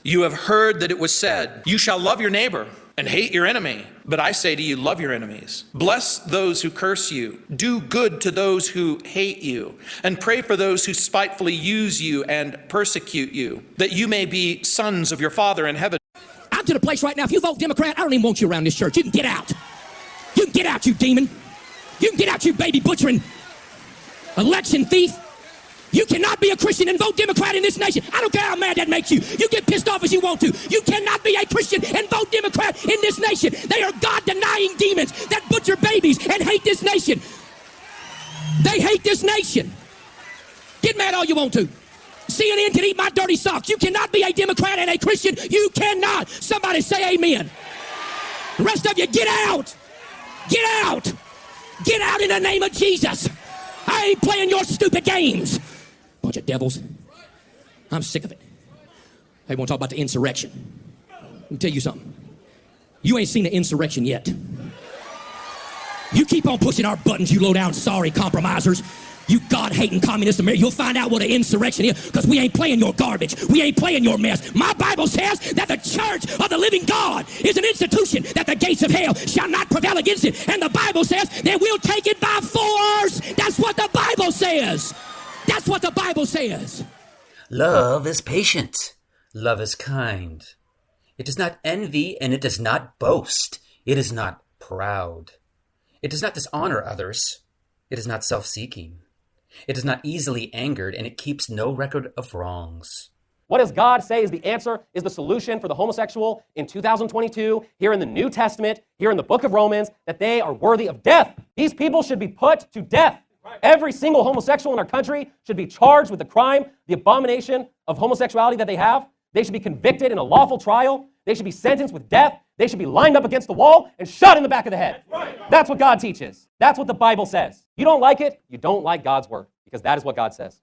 You have heard that it was said, you shall love your neighbor and hate your enemy. But I say to you, love your enemies. Bless those who curse you. Do good to those who hate you. And pray for those who spitefully use you and persecute you, that you may be sons of your Father in heaven. I'm to the place right now, if you vote Democrat, I don't even want you around this church. You can get out. You can get out, you demon. You can get out, you baby butchering election thief. You cannot be a Christian and vote Democrat in this nation. I don't care how mad that makes you. You get pissed off as you want to. You cannot be a Christian and vote Democrat in this nation. They are God-denying demons that butcher babies and hate this nation. They hate this nation. Get mad all you want to. CNN can eat my dirty socks. You cannot be a Democrat and a Christian. You cannot. Somebody say amen. The rest of you, get out. Get out. Get out in the name of Jesus. I ain't playing your stupid games. Bunch of devils. I'm sick of it. Hey, want to talk about the insurrection? Let me tell you something. You ain't seen the insurrection yet. You keep on pushing our buttons, you low-down sorry compromisers. You God-hating communist America. You'll find out what an insurrection is, because we ain't playing your garbage. We ain't playing your mess. My Bible says that the church of the living God is an institution, that the gates of hell shall not prevail against it. And the Bible says that we'll take it by force. That's what the Bible says. That's what the Bible says. Love is patient. Love is kind. It does not envy, and it does not boast. It is not proud. It does not dishonor others. It is not self-seeking. It is not easily angered, and it keeps no record of wrongs. What does God say is the answer, is the solution for the homosexual in 2022, here in the New Testament, here in the book of Romans, that they are worthy of death? These people should be put to death. Every single homosexual in our country should be charged with the crime, the abomination of homosexuality that they have. They should be convicted in a lawful trial. They should be sentenced with death. They should be lined up against the wall and shot in the back of the head. That's what God teaches. That's what the Bible says. You don't like it, you don't like God's word, because that is what God says.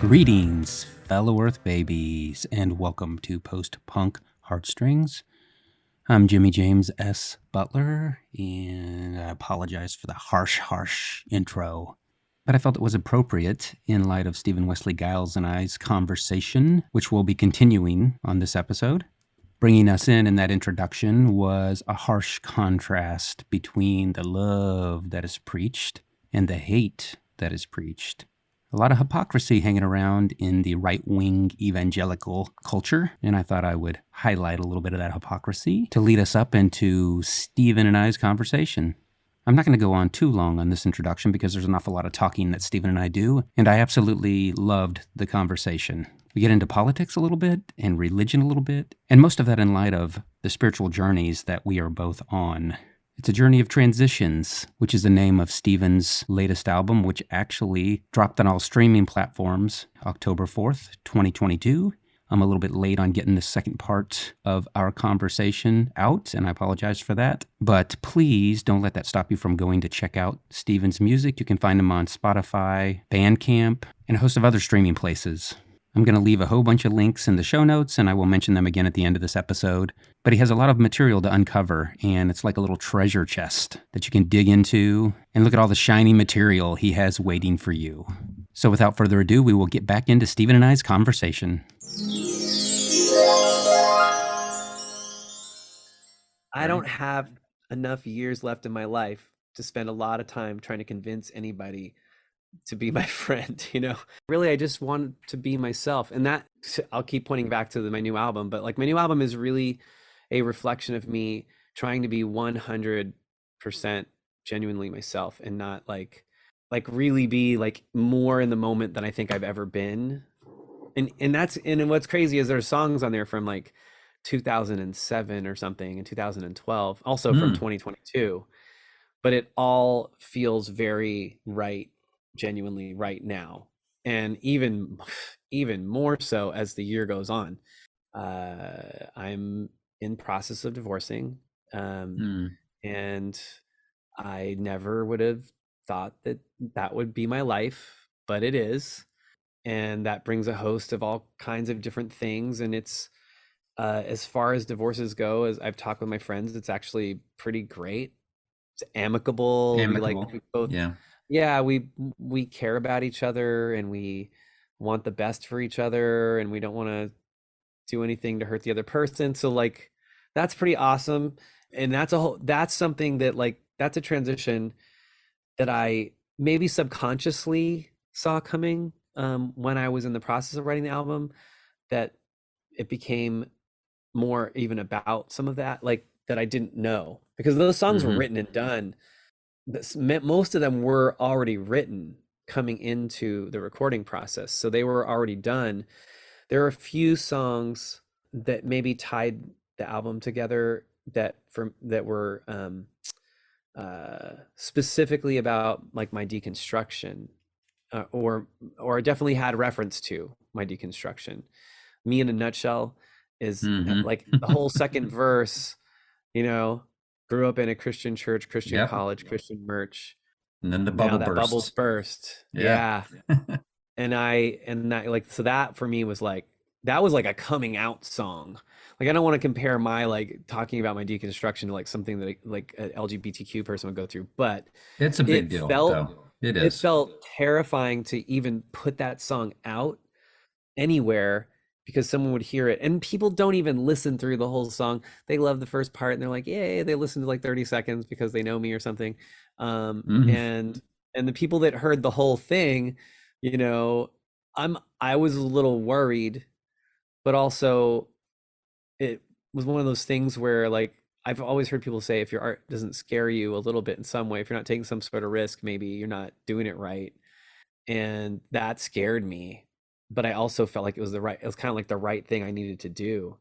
Greetings, fellow Earth babies, and welcome to Post-Punk Heartstrings. I'm Jimmy James S. Butler, and I apologize for the harsh intro. But I felt it was appropriate in light of Steven Wesley Guiles and I's conversation, which we'll be continuing on this episode. Bringing us in that introduction was a harsh contrast between the love that is preached and the hate that is preached. A lot of hypocrisy hanging around in the right-wing evangelical culture, and I thought I would highlight a little bit of that hypocrisy to lead us up into Steven and I's conversation. I'm not going to go on too long on this introduction because there's an awful lot of talking that Steven and I do, and I absolutely loved the conversation. We get into politics a little bit and religion a little bit, and most of that in light of the spiritual journeys that we are both on. It's a journey of transitions, which is the name of Steven's latest album, which actually dropped on all streaming platforms October 4th, 2022. I'm a little bit late on getting the second part of our conversation out, and I apologize for that. But please don't let that stop you from going to check out Steven's music. You can find him on Spotify, Bandcamp, and a host of other streaming places. I'm going to leave a whole bunch of links in the show notes, and I will mention them again at the end of this episode. But he has a lot of material to uncover, and it's like a little treasure chest that you can dig into and look at all the shiny material he has waiting for you. So without further ado, we will get back into Steven and I's conversation. I don't have enough years left in my life to spend a lot of time trying to convince anybody to be my friend, Really, I just want to be myself. And that, I'll keep pointing back to my new album, but like my new album is really a reflection of me trying to be 100% genuinely myself and not like really be like more in the moment than I think I've ever been. And what's crazy is there's songs on there from like 2007 or something and 2012, also from 2022, but it all feels very right, genuinely right now. And even even more so as the year goes on. I'm in process of divorcing, and I never would have thought that that would be my life, but it is. And that brings a host of all kinds of different things. And it's, as far as divorces go, as I've talked with my friends, it's actually pretty great. It's amicable. We both, we care about each other, and we want the best for each other, and we don't want to do anything to hurt the other person. So like, that's pretty awesome. And that's something that, like, that's a transition that I maybe subconsciously saw coming when I was in the process of writing the album, that it became more even about some of that, like, that I didn't know, because those songs were written and done. Most of them were already written coming into the recording process, so they were already done. There are a few songs that maybe tied the album together that were specifically about, like, my deconstruction, or definitely had reference to my deconstruction. Me in a Nutshell is like the whole second verse, grew up in a Christian church, Christian college, Christian merch. And then the Now bubble that bursts. bubbles burst. Yeah. And that, like, so that for me was like, that was like a coming out song. Like, I don't want to compare my, like, talking about my deconstruction to, like, something that, like, an LGBTQ person would go through, but It's a big deal, though. It is. It felt terrifying to even put that song out anywhere, because someone would hear it, and people don't even listen through the whole song. They love the first part, and they're like, yay, they listen to like 30 seconds because they know me or something. And the people that heard the whole thing, I was a little worried, but also it was one of those things where, like, I've always heard people say, if your art doesn't scare you a little bit in some way, if you're not taking some sort of risk, maybe you're not doing it right. And that scared me, but I also felt like it was kind of like the right thing I needed to do.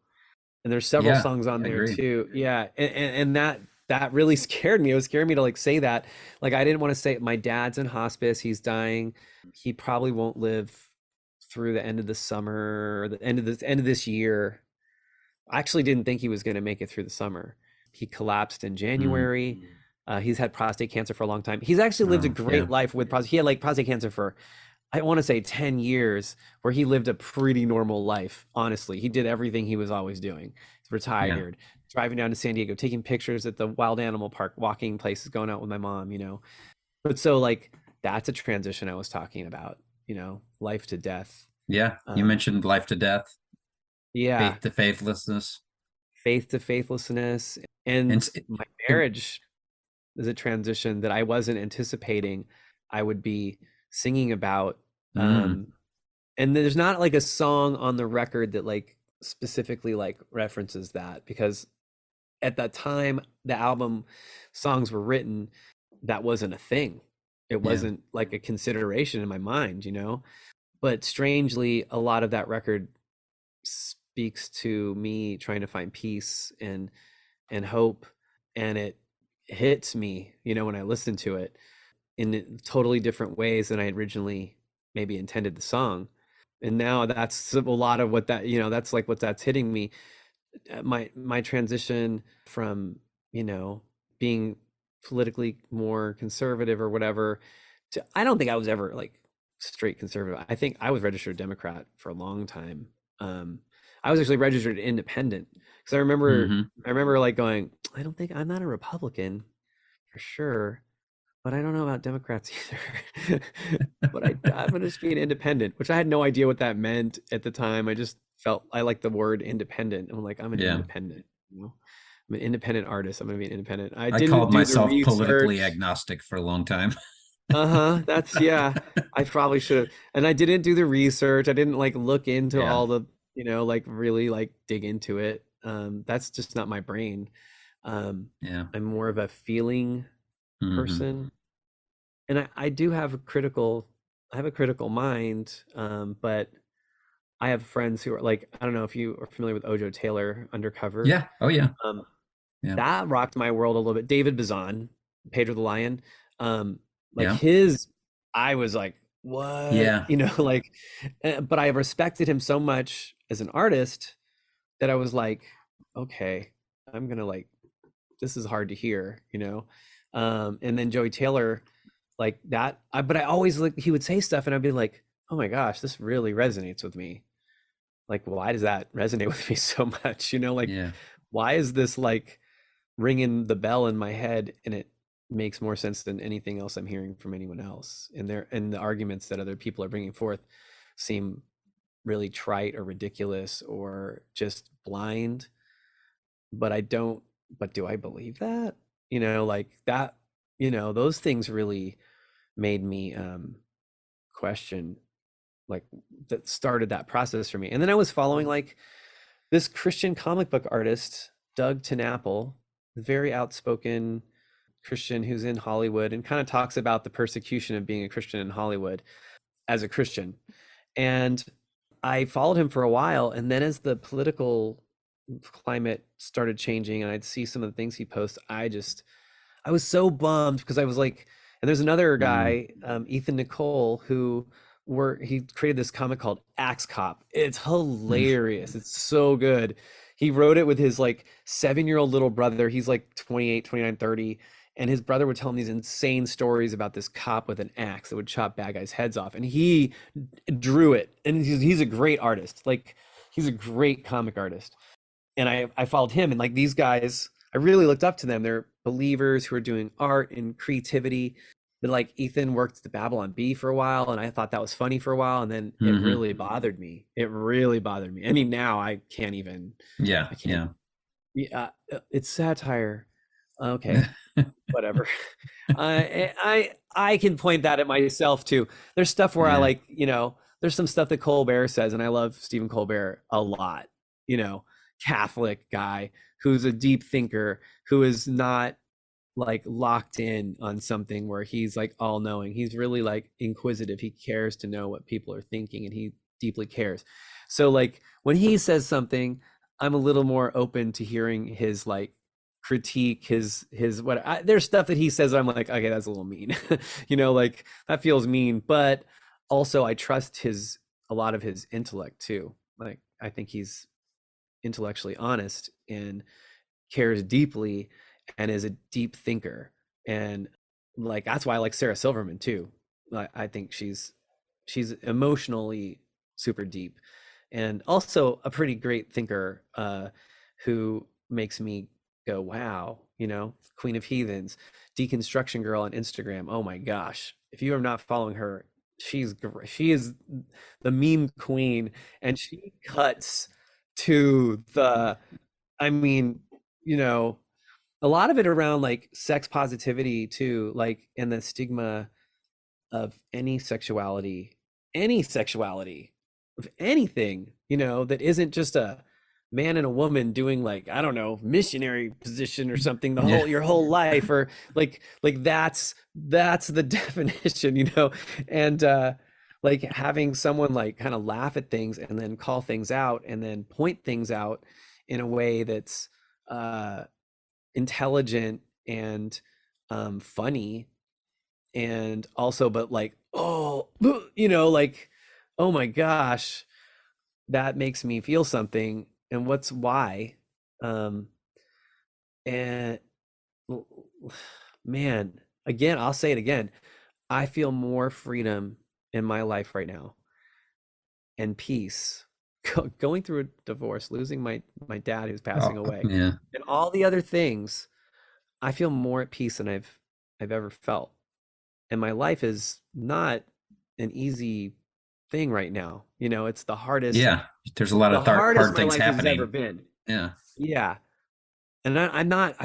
And there's several songs on there too. Yeah. And that really scared me. It was scaring me to, like, say that. Like, I didn't want to say, my dad's in hospice, he's dying. He probably won't live through the end of the summer, or the end of this year. I actually didn't think he was going to make it through the summer. He collapsed in January. He's had prostate cancer for a long time. He's actually lived a great life with prostate. He had, like, prostate cancer for, I want to say, 10 years, where he lived a pretty normal life. Honestly, he did everything he was always doing. He's retired, driving down to San Diego, taking pictures at the wild animal park, walking places, going out with my mom, But so, like, that's a transition I was talking about, life to death. Yeah. You mentioned life to death. Yeah. Faith to faithlessness. Faith to faithlessness. And my marriage is a transition that I wasn't anticipating I would be singing about. And there's not, like, a song on the record that, like, specifically, like, references that, because at that time the album songs were written, that wasn't a thing. It wasn't like a consideration in my mind, but strangely, a lot of that record speaks to me trying to find peace and hope, and it hits me, when I listen to it in totally different ways than I originally maybe intended the song. And now that's a lot of what that, that's like what that's hitting me. My transition from, being politically more conservative or whatever, to, I don't think I was ever, like, straight conservative. I think I was registered Democrat for a long time. I was actually registered independent, because I remember like going, I'm not a Republican for sure, but I don't know about Democrats either. But I'm going to just be an independent, which I had no idea what that meant at the time. I just felt I liked the word independent. I'm like, I'm an independent, I'm an independent artist. I'm going to be an independent. I called myself politically agnostic for a long time. That's, I probably should have. And I didn't do the research. I didn't, like, look into all the, like, really, like, dig into it. That's just not my brain. I'm more of a feeling person. And I do have a critical mind. But I have friends who are, like, I don't know if you are familiar with Ojo Taylor, Undercover. Yeah. Oh yeah. That rocked my world a little bit. David Bazan, Pedro the Lion. I was like, what? Yeah. You know, like, but I respected him so much as an artist that I was like, okay, I'm gonna like, this is hard to hear, you know. And then Joey Taylor, like that, but I always like, he would say stuff and I'd be like, oh my gosh, this really resonates with me. Like, why does that resonate with me so much? You know, like, Yeah. why is this like ringing the bell in my head, and it makes more sense than anything else I'm hearing from anyone else? And the arguments that other people are bringing forth seem really trite or ridiculous or just blind. But do I believe that? You know, like that, you know, those things really made me question, like, that started that process for me. And then I was following like this Christian comic book artist, Doug TenNapel, very outspoken Christian who's in Hollywood, and kind of talks about the persecution of being a Christian in Hollywood as a Christian. And I followed him for a while, and then as the political climate started changing and I'd see some of the things he posts, I was so bummed, because I was like, and there's another guy, Ethan Nicole, he created this comic called Axe Cop. It's hilarious. It's so good. He wrote it with his like 7-year-old little brother. He's like 28, 29, 30. And his brother would tell him these insane stories about this cop with an axe that would chop bad guys' heads off. And he drew it. And he's a great artist. Like, he's a great comic artist. And I followed him, and like these guys, I really looked up to them. They're believers who are doing art and creativity. But like Ethan worked at the Babylon Bee for a while, and I thought that was funny for a while, and then it really bothered me. It really bothered me. I mean, now I can't even. Yeah. I can't, yeah. It's satire. Okay, whatever. I can point that at myself too. There's stuff where I like, you know, there's some stuff that Colbert says, and I love Stephen Colbert a lot. You know, Catholic guy who's a deep thinker, who is not like locked in on something where he's like all knowing. He's really like inquisitive. He cares to know what people are thinking, and he deeply cares. So like when he says something, I'm a little more open to hearing his like critique, his there's stuff that he says I'm like, okay, that's a little mean. You know, like that feels mean, but also I trust a lot of his intellect too. Like I think he's intellectually honest and cares deeply and is a deep thinker. And like that's why I like Sarah Silverman too. I think she's emotionally super deep, and also a pretty great thinker, who makes me go, wow, you know, Queen of Heathens, Deconstruction Girl on Instagram. Oh my gosh, if you are not following her, she is the meme queen, and she cuts to the, I mean, you know, a lot of it around like sex positivity too, like, and the stigma of any sexuality of anything, you know, that isn't just a man and a woman doing like, I don't know, missionary position or something your whole life, or like that's the definition, you know. And like having someone like kind of laugh at things and then call things out and then point things out in a way that's intelligent and funny, and also, but like, oh, you know, like, oh my gosh, that makes me feel something. And why? And man, again, I'll say it again. I feel more freedom in my life right now, and peace. Going through a divorce, losing my dad who's passing away, and all the other things, I feel more at peace than I've ever felt. And my life is not an easy thing right now. You know, it's the hardest. Yeah, there's a lot of hard things happening. Has ever been. Yeah. And I'm not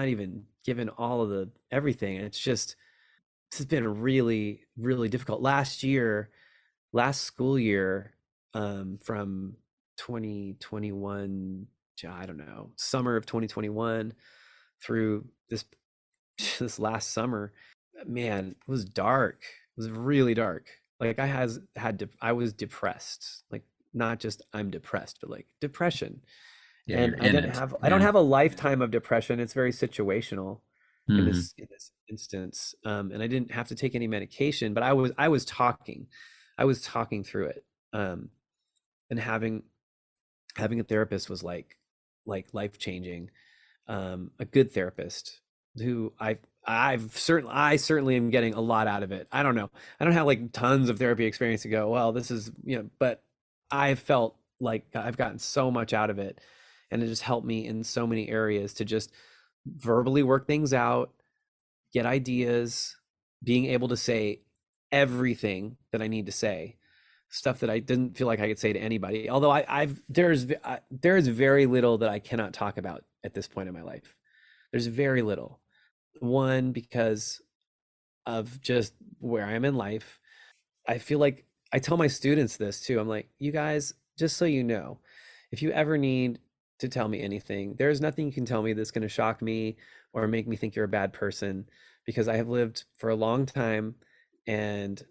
even given all of the everything. And it's just, this has been really, really difficult. Last school year, from 2021, I don't know, summer of 2021 through this last summer, man, it was dark. It was really dark. Like I was depressed, like not just I'm depressed, but like depression. And I don't have a lifetime of depression. It's very situational in instance. And I didn't have to take any medication, but I was talking through it. And having a therapist was like life-changing. A good therapist who I certainly am getting a lot out of it. I don't know. I don't have like tons of therapy experience to go, well, this is, but I felt like I've gotten so much out of it, and it just helped me in so many areas to just verbally work things out, get ideas, being able to say everything that I need to say, stuff that I didn't feel like I could say to anybody. Although there is very little that I cannot talk about at this point in my life. There's very little. One, because of just where I am in life. I feel like I tell my students this too. I'm like, you guys, just so you know, if you ever need to tell me anything, there's nothing you can tell me that's going to shock me or make me think you're a bad person, because I have lived for a long time and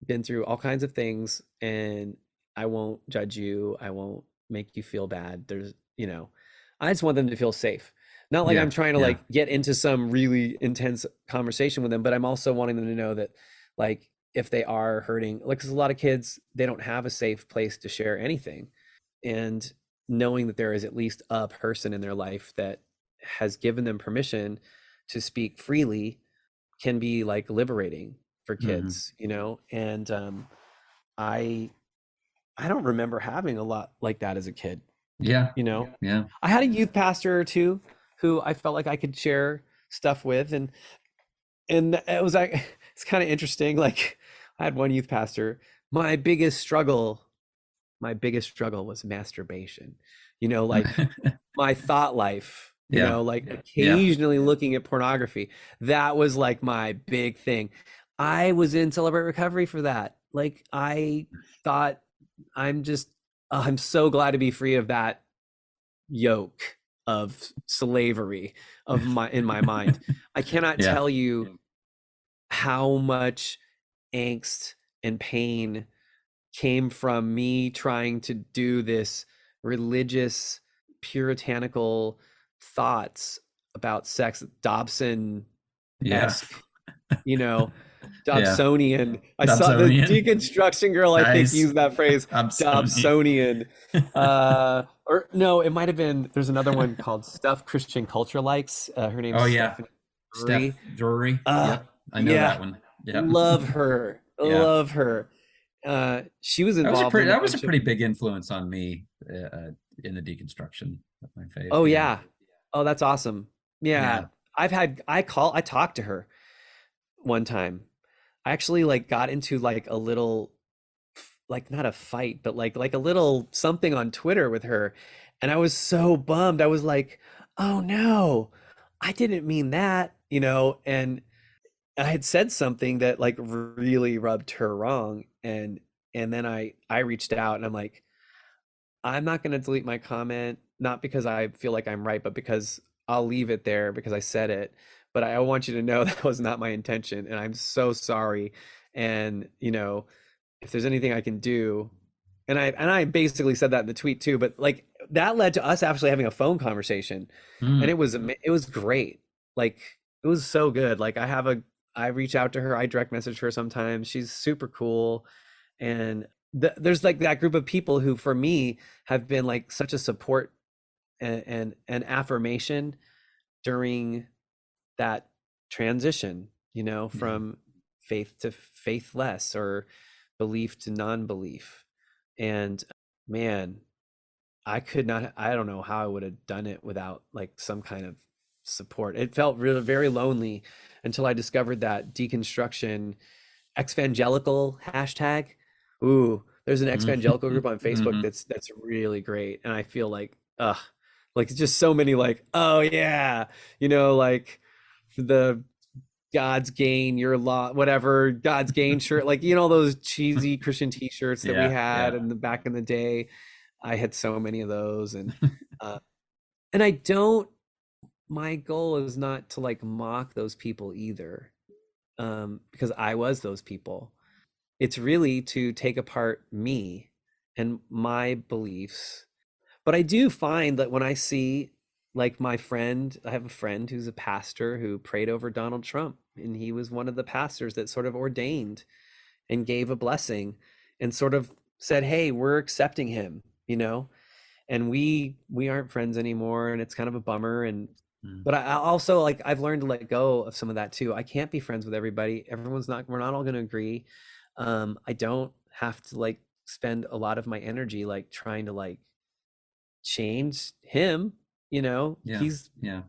been through all kinds of things, and I won't judge you. I won't make you feel bad. I just want them to feel safe. Not like I'm trying to like get into some really intense conversation with them, but I'm also wanting them to know that, like, if they are hurting, like, 'cause a lot of kids, they don't have a safe place to share anything. And knowing that there is at least a person in their life that has given them permission to speak freely can be like liberating for kids, and I don't remember having a lot like that as a kid. Yeah. I had a youth pastor or two who I felt like I could share stuff with, and it was like, it's kind of interesting. Like, I had one youth pastor. My biggest struggle was masturbation. Like my thought life. Like occasionally looking at pornography. That was like my big thing. I was in Celebrate Recovery for that. Like, I thought, I'm so glad to be free of that yoke of slavery in my mind. I cannot tell you how much angst and pain came from me trying to do this religious, puritanical thoughts about sex, Dobson-esque, Dobsonian. I saw the Deconstruction girl, I think, used that phrase, Dobsonian. Or no, it might have been, there's another one called Stuff Christian Culture Likes. Her name is Stephanie Steph Drury. Yep, I know that one. Yep. Love her. Love her. She was involved. That was a pretty big influence on me in the Deconstruction of my faith. Oh yeah. Oh, that's awesome. Yeah. I talked to her one time. I actually like got into like a little, like, not a fight, but like a little something on Twitter with her. And I was so bummed. I was like, oh no, I didn't mean that, and I had said something that like really rubbed her wrong. And then I reached out, and I'm like, I'm not going to delete my comment, not because I feel like I'm right, but because I'll leave it there because I said it. But I want you to know that was not my intention, and I'm so sorry. And if there's anything I can do, and I basically said that in the tweet too. But like, that led to us actually having a phone conversation, and it was great. Like, it was so good. Like, I reach out to her, I direct message her sometimes. She's super cool, and there's like that group of people who, for me, have been like such a support and affirmation during that transition, from faith to faithless, or belief to non-belief. And man, I don't know how I would have done it without like some kind of support. It felt really very lonely until I discovered that Deconstruction exvangelical hashtag. Ooh, there's an exvangelical group on Facebook that's really great. And I feel like, like, just so many like, oh yeah, like the God's gain, your law, whatever, God's gain shirt, like, those cheesy Christian t-shirts that we had in the back in the day. I had so many of those. And my goal is not to like mock those people either, because I was those people. It's really to take apart me and my beliefs. But I do find that when I see, like, I have a friend who's a pastor who prayed over Donald Trump and he was one of the pastors that sort of ordained and gave a blessing and sort of said, hey, we're accepting him, you know, and we aren't friends anymore, and it's kind of a bummer. And but I also, like, I've learned to let go of some of that too. I can't be friends with everybody. We're not all going to agree. I don't have to like spend a lot of my energy like trying to like change him, you know. Yeah.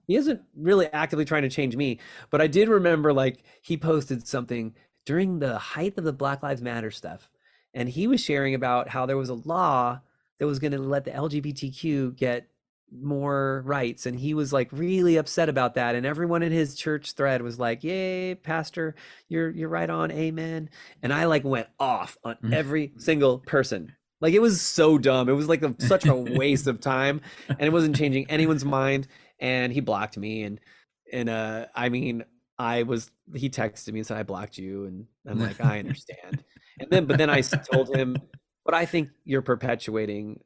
He isn't really actively trying to change me. But I did remember, like, he posted something during the height of the Black Lives Matter stuff, and he was sharing about how there was a law that was going to let the LGBTQ get more rights, and he was like really upset about that, and everyone in his church thread was like, yay, pastor, you're right on, amen. And I like went off on every single person. Like, it was so dumb. It was like such a waste of time, and it wasn't changing anyone's mind. And he blocked me, and I mean, he texted me and said, I blocked you, and I'm like, I understand. But then I told him, but I think you're perpetuating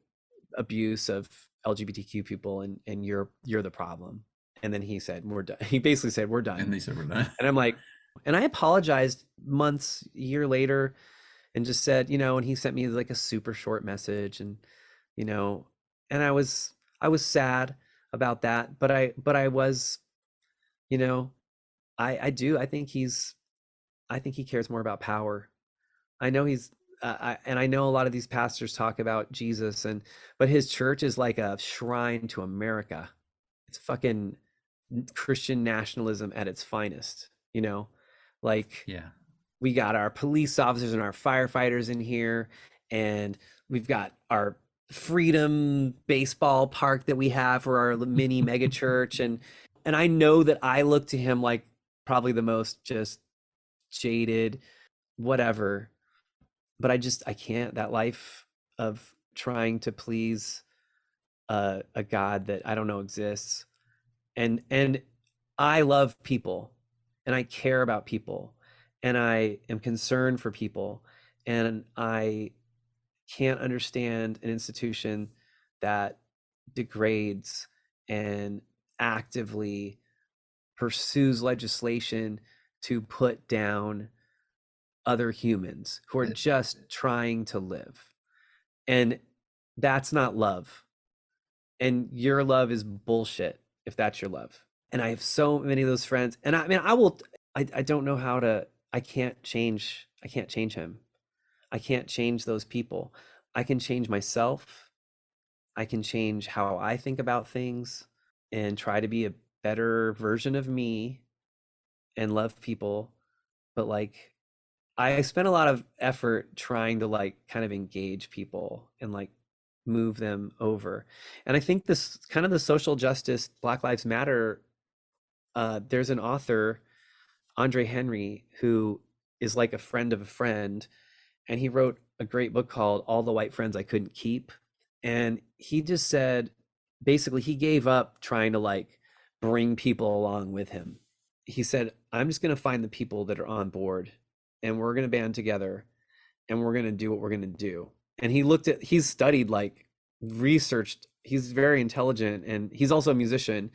abuse of LGBTQ people, and you're the problem. And then he said, we're done. He basically said, we're done. And they said, we're done. And I'm like, and I apologized a year later, and just said, you know, and he sent me like a super short message, and, you know, and I was sad about that, but I was, you know, I think he cares more about power. I know and I know a lot of these pastors talk about Jesus, but his church is like a shrine to America. It's fucking Christian nationalism at its finest, you know? Like, Yeah. we got our police officers and our firefighters in here, and we've got our Freedom baseball park that we have for our mini mega church. And I know that I look to him like probably the most just jaded, whatever. But I can't, that life of trying to please a God that I don't know exists. And I love people, and I care about people, and I am concerned for people, and I can't understand an institution that degrades and actively pursues legislation to put down other humans who are just trying to live. And that's not love. And your love is bullshit if that's your love. And I have so many of those friends. And I mean, I don't know how to, I can't change him. I can't change those people. I can change myself. I can change how I think about things and try to be a better version of me and love people. But like, I spent a lot of effort trying to like kind of engage people and like move them over. And I think this kind of the social justice, Black Lives Matter, there's an author, Andre Henry, who is like a friend of a friend, and he wrote a great book called All the White Friends I Couldn't Keep. And he just said, basically, he gave up trying to like bring people along with him. He said, I'm just going to find the people that are on board, and we're going to band together, and we're going to do what we're going to do. And he's studied, like, researched, he's very intelligent, and he's also a musician,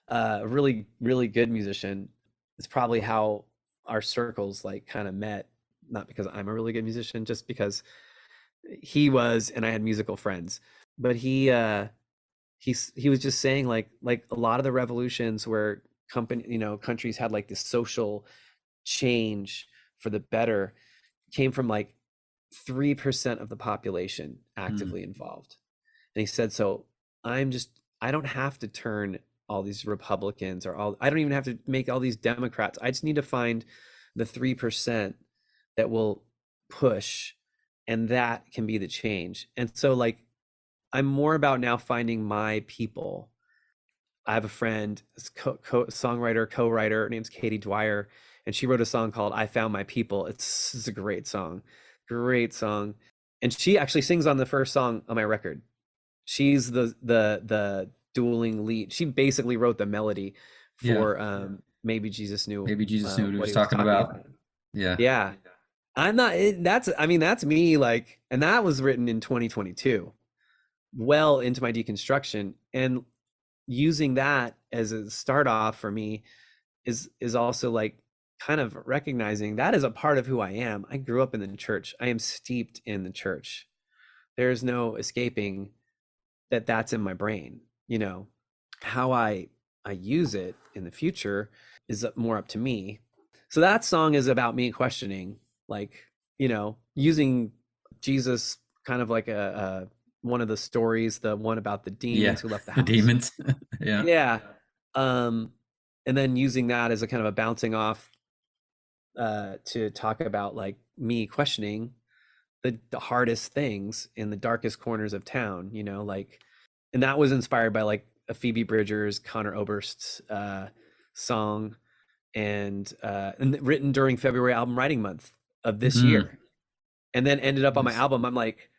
a really, really good musician. It's probably how our circles like kind of met, not because I'm a really good musician, just because he was, and I had musical friends. But he was just saying like a lot of the revolutions where countries had like this social change for the better came from like 3% of the population actively involved. And he said, so I don't have to turn all these Republicans I don't even have to make all these Democrats. I just need to find the 3% that will push, and that can be the change. And so like, I'm more about now finding my people. I have a friend, songwriter, co-writer, her name's Katie Dwyer, and she wrote a song called I Found My People. It's a great song. And she actually sings on the first song on my record. She's the dueling lead. She basically wrote the melody for Maybe Jesus Knew. Maybe Jesus knew what he was talking talking about. Yeah. I'm not, that's me, like, and that was written in 2022, well into my deconstruction. And using that as a start off for me is also like kind of recognizing that is a part of who I am. I grew up in the church. I am steeped in the church. There's no escaping that that's in my brain. You know, how I use it in the future is more up to me. So that song is about me questioning, like, you know, using Jesus kind of like a one of the stories, the one about the demons who left the house. The demons. Yeah. Yeah. And then using that as a kind of a bouncing off to talk about like me questioning the hardest things in the darkest corners of town, you know, like, and that was inspired by like a Phoebe Bridgers, Connor Oberst's song, and written during February album writing month of this year, and then ended up on my album. I'm like,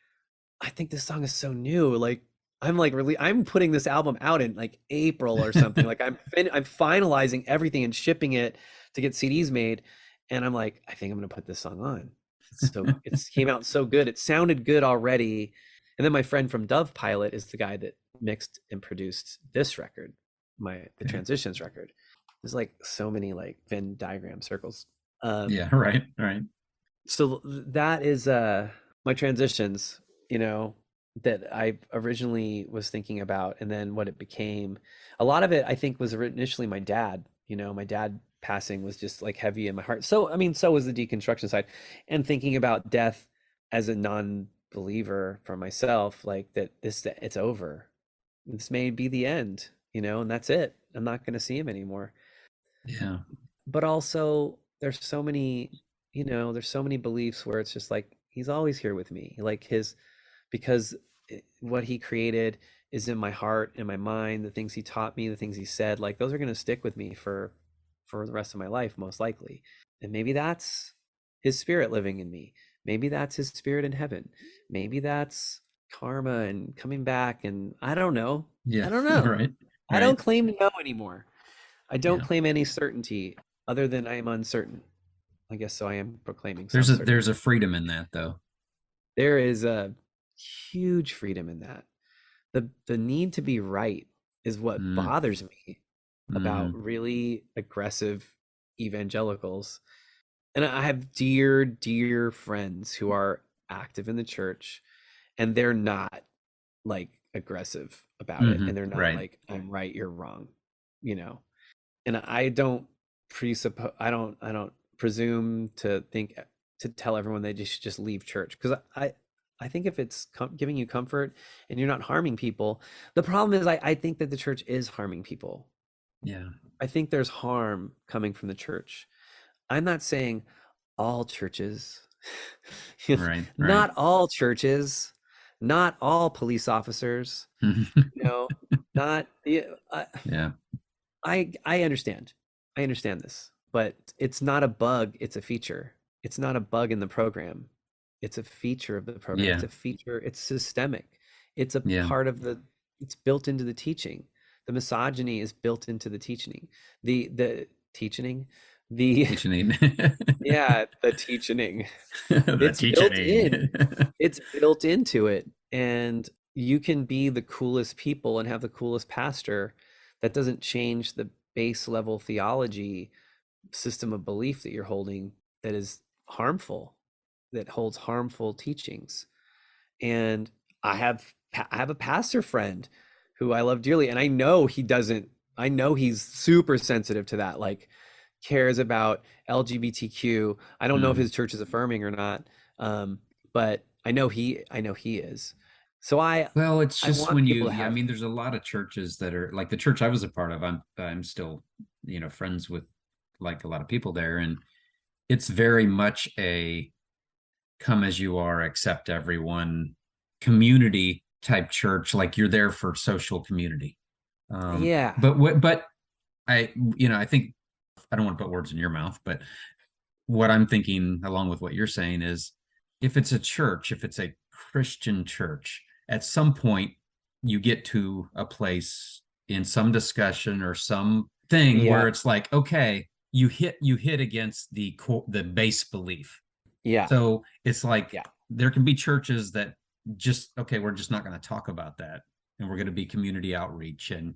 I think this song is so new. Like, I'm putting this album out in like April or something. Like I'm finalizing everything and shipping it to get CDs made. And I'm like, I think I'm going to put this song on. So it came out so good. It sounded good already. And then my friend from Dove Pilot is the guy that mixed and produced this record, the Transitions record. There's like so many like Venn diagram circles. Right. So that is my transitions, you know, that I originally was thinking about, and then what it became. A lot of it, I think, was initially my dad. You know, my dad passing was just like heavy in my heart. So, I mean, so was the deconstruction side, and thinking about death as a non-believer for myself, like that it's over. This may be the end, you know, and that's it. I'm not going to see him anymore. Yeah. But also, there's so many beliefs where it's just like he's always here with me, like because what he created is in my heart and my mind. The things he taught me, the things he said, like those are going to stick with me for the rest of my life, most likely. And maybe that's his spirit living in me. Maybe that's his spirit in heaven. Maybe that's karma and coming back. And I don't know. Yeah. I don't know. Right. I don't claim to know anymore. I don't claim any certainty other than I am uncertain. I guess so. I am proclaiming. There's a freedom in that, though. There is a huge freedom in that. The need to be right is what bothers me about really aggressive evangelicals. And I have dear friends who are active in the church, and they're not like aggressive about it, and they're not like, I'm right, you're wrong, you know. And I don't presume to tell everyone they should just leave church, because I think if it's giving you comfort and you're not harming people. The problem is I think that the church is harming people. Yeah. I think there's harm coming from the church. I'm not saying all churches, not all churches, not all police officers, not, I understand. I understand this, but it's not a bug. It's a feature. It's not a bug in the program. It's a feature of the program. Yeah. It's a feature. It's systemic. It's a part of it's built into the teaching. The misogyny is built into the teaching. The teaching. The teaching. Yeah, the teaching. It's built in. It's built into it. And you can be the coolest people and have the coolest pastor. That doesn't change the base level theology system of belief that you're holding that is harmful, that holds harmful teachings. And I have a pastor friend who I love dearly, and I know he's super sensitive to that, like cares about LGBTQ. I don't know if his church is affirming or not, but I know he is. So it's just when I mean, there's a lot of churches that are like the church I was a part of. I'm still, friends with like a lot of people there, and it's very much a come as you are, accept everyone, community type church. Like you're there for social community. But I think, I don't want to put words in your mouth, but what I'm thinking along with what you're saying is if it's a church, if it's a Christian church, at some point you get to a place in some discussion or something where it's like, okay, you hit against the base belief. Yeah. So it's like, there can be churches that just, okay, we're just not going to talk about that. And we're going to be community outreach and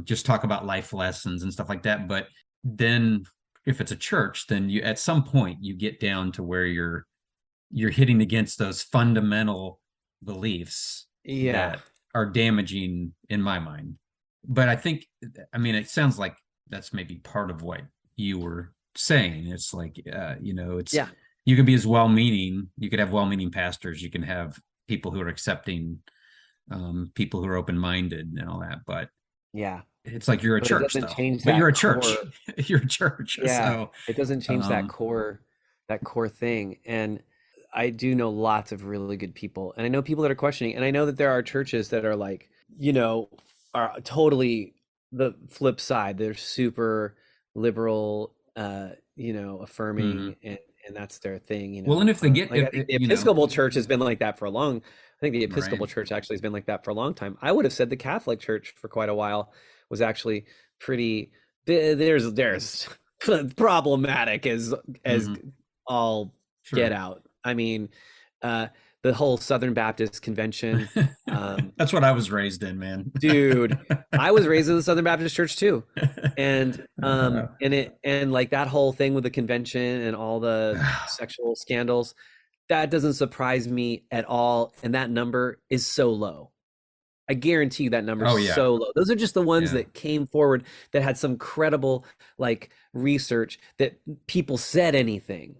just talk about life lessons and stuff like that. But then if it's a church, then you at some point you get down to where you're hitting against those fundamental beliefs that are damaging in my mind. But I think, I mean, it sounds like that's maybe part of what you were saying. It's like, it's, you can be as well-meaning, you could have well-meaning pastors, you can have people who are accepting, people who are open-minded and all that, but it's like you're a church, though. But you're a church. You're a church. So it doesn't change that core thing. And I do know lots of really good people, and I know people that are questioning, and I know that there are churches that are like, are totally the flip side. They're super liberal, affirming, and that's their thing. Well, and if they get, like, the Episcopal Church has been like that for a long. I think the Episcopal Church actually has been like that for a long time. I would have said the Catholic Church for quite a while was actually pretty. There's problematic as all get out. I mean, the whole Southern Baptist Convention. That's what I was raised in, man. Dude, I was raised in the Southern Baptist Church too, and like that whole thing with the convention and all the sexual scandals, that doesn't surprise me at all. And that number is so low. I guarantee you that number is so low. Those are just the ones that came forward that had some credible like research that people said anything,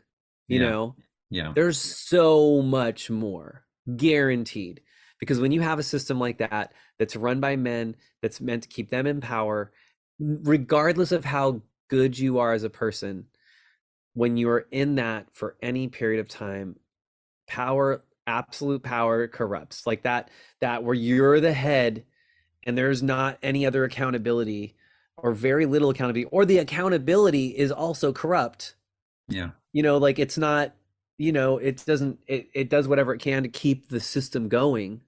you know. Yeah. There's so much more, guaranteed. Because when you have a system like that, that's run by men, that's meant to keep them in power, regardless of how good you are as a person, when you're in that for any period of time, power, absolute power corrupts. Like that where you're the head and there's not any other accountability or very little accountability, or the accountability is also corrupt. Yeah. Like it's not, it doesn't, it does whatever it can to keep the system going.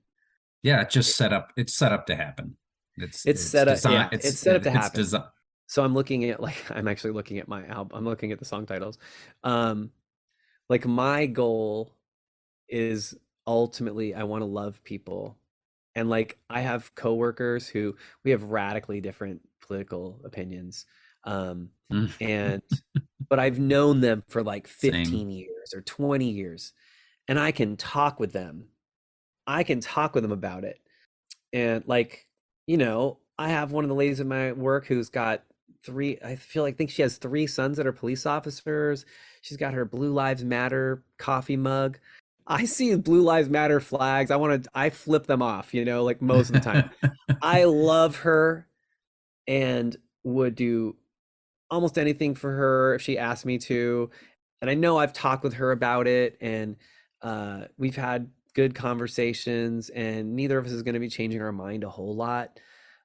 Yeah, it's set up to happen. It's set up to happen. So I'm actually looking at my album. I'm looking at the song titles. Like my goal is ultimately I want to love people. And like I have coworkers who we have radically different political opinions. But I've known them for like 15 years or 20 years, and I can talk with them. I can talk with them about it. And like, I have one of the ladies in my work who's got I think she has 3 sons that are police officers. She's got her Blue Lives Matter coffee mug. I see Blue Lives Matter flags. I flip them off, like most of the time. I love her and would do almost anything for her if she asked me to. And I know I've talked with her about it, and we've had good conversations, and neither of us is going to be changing our mind a whole lot.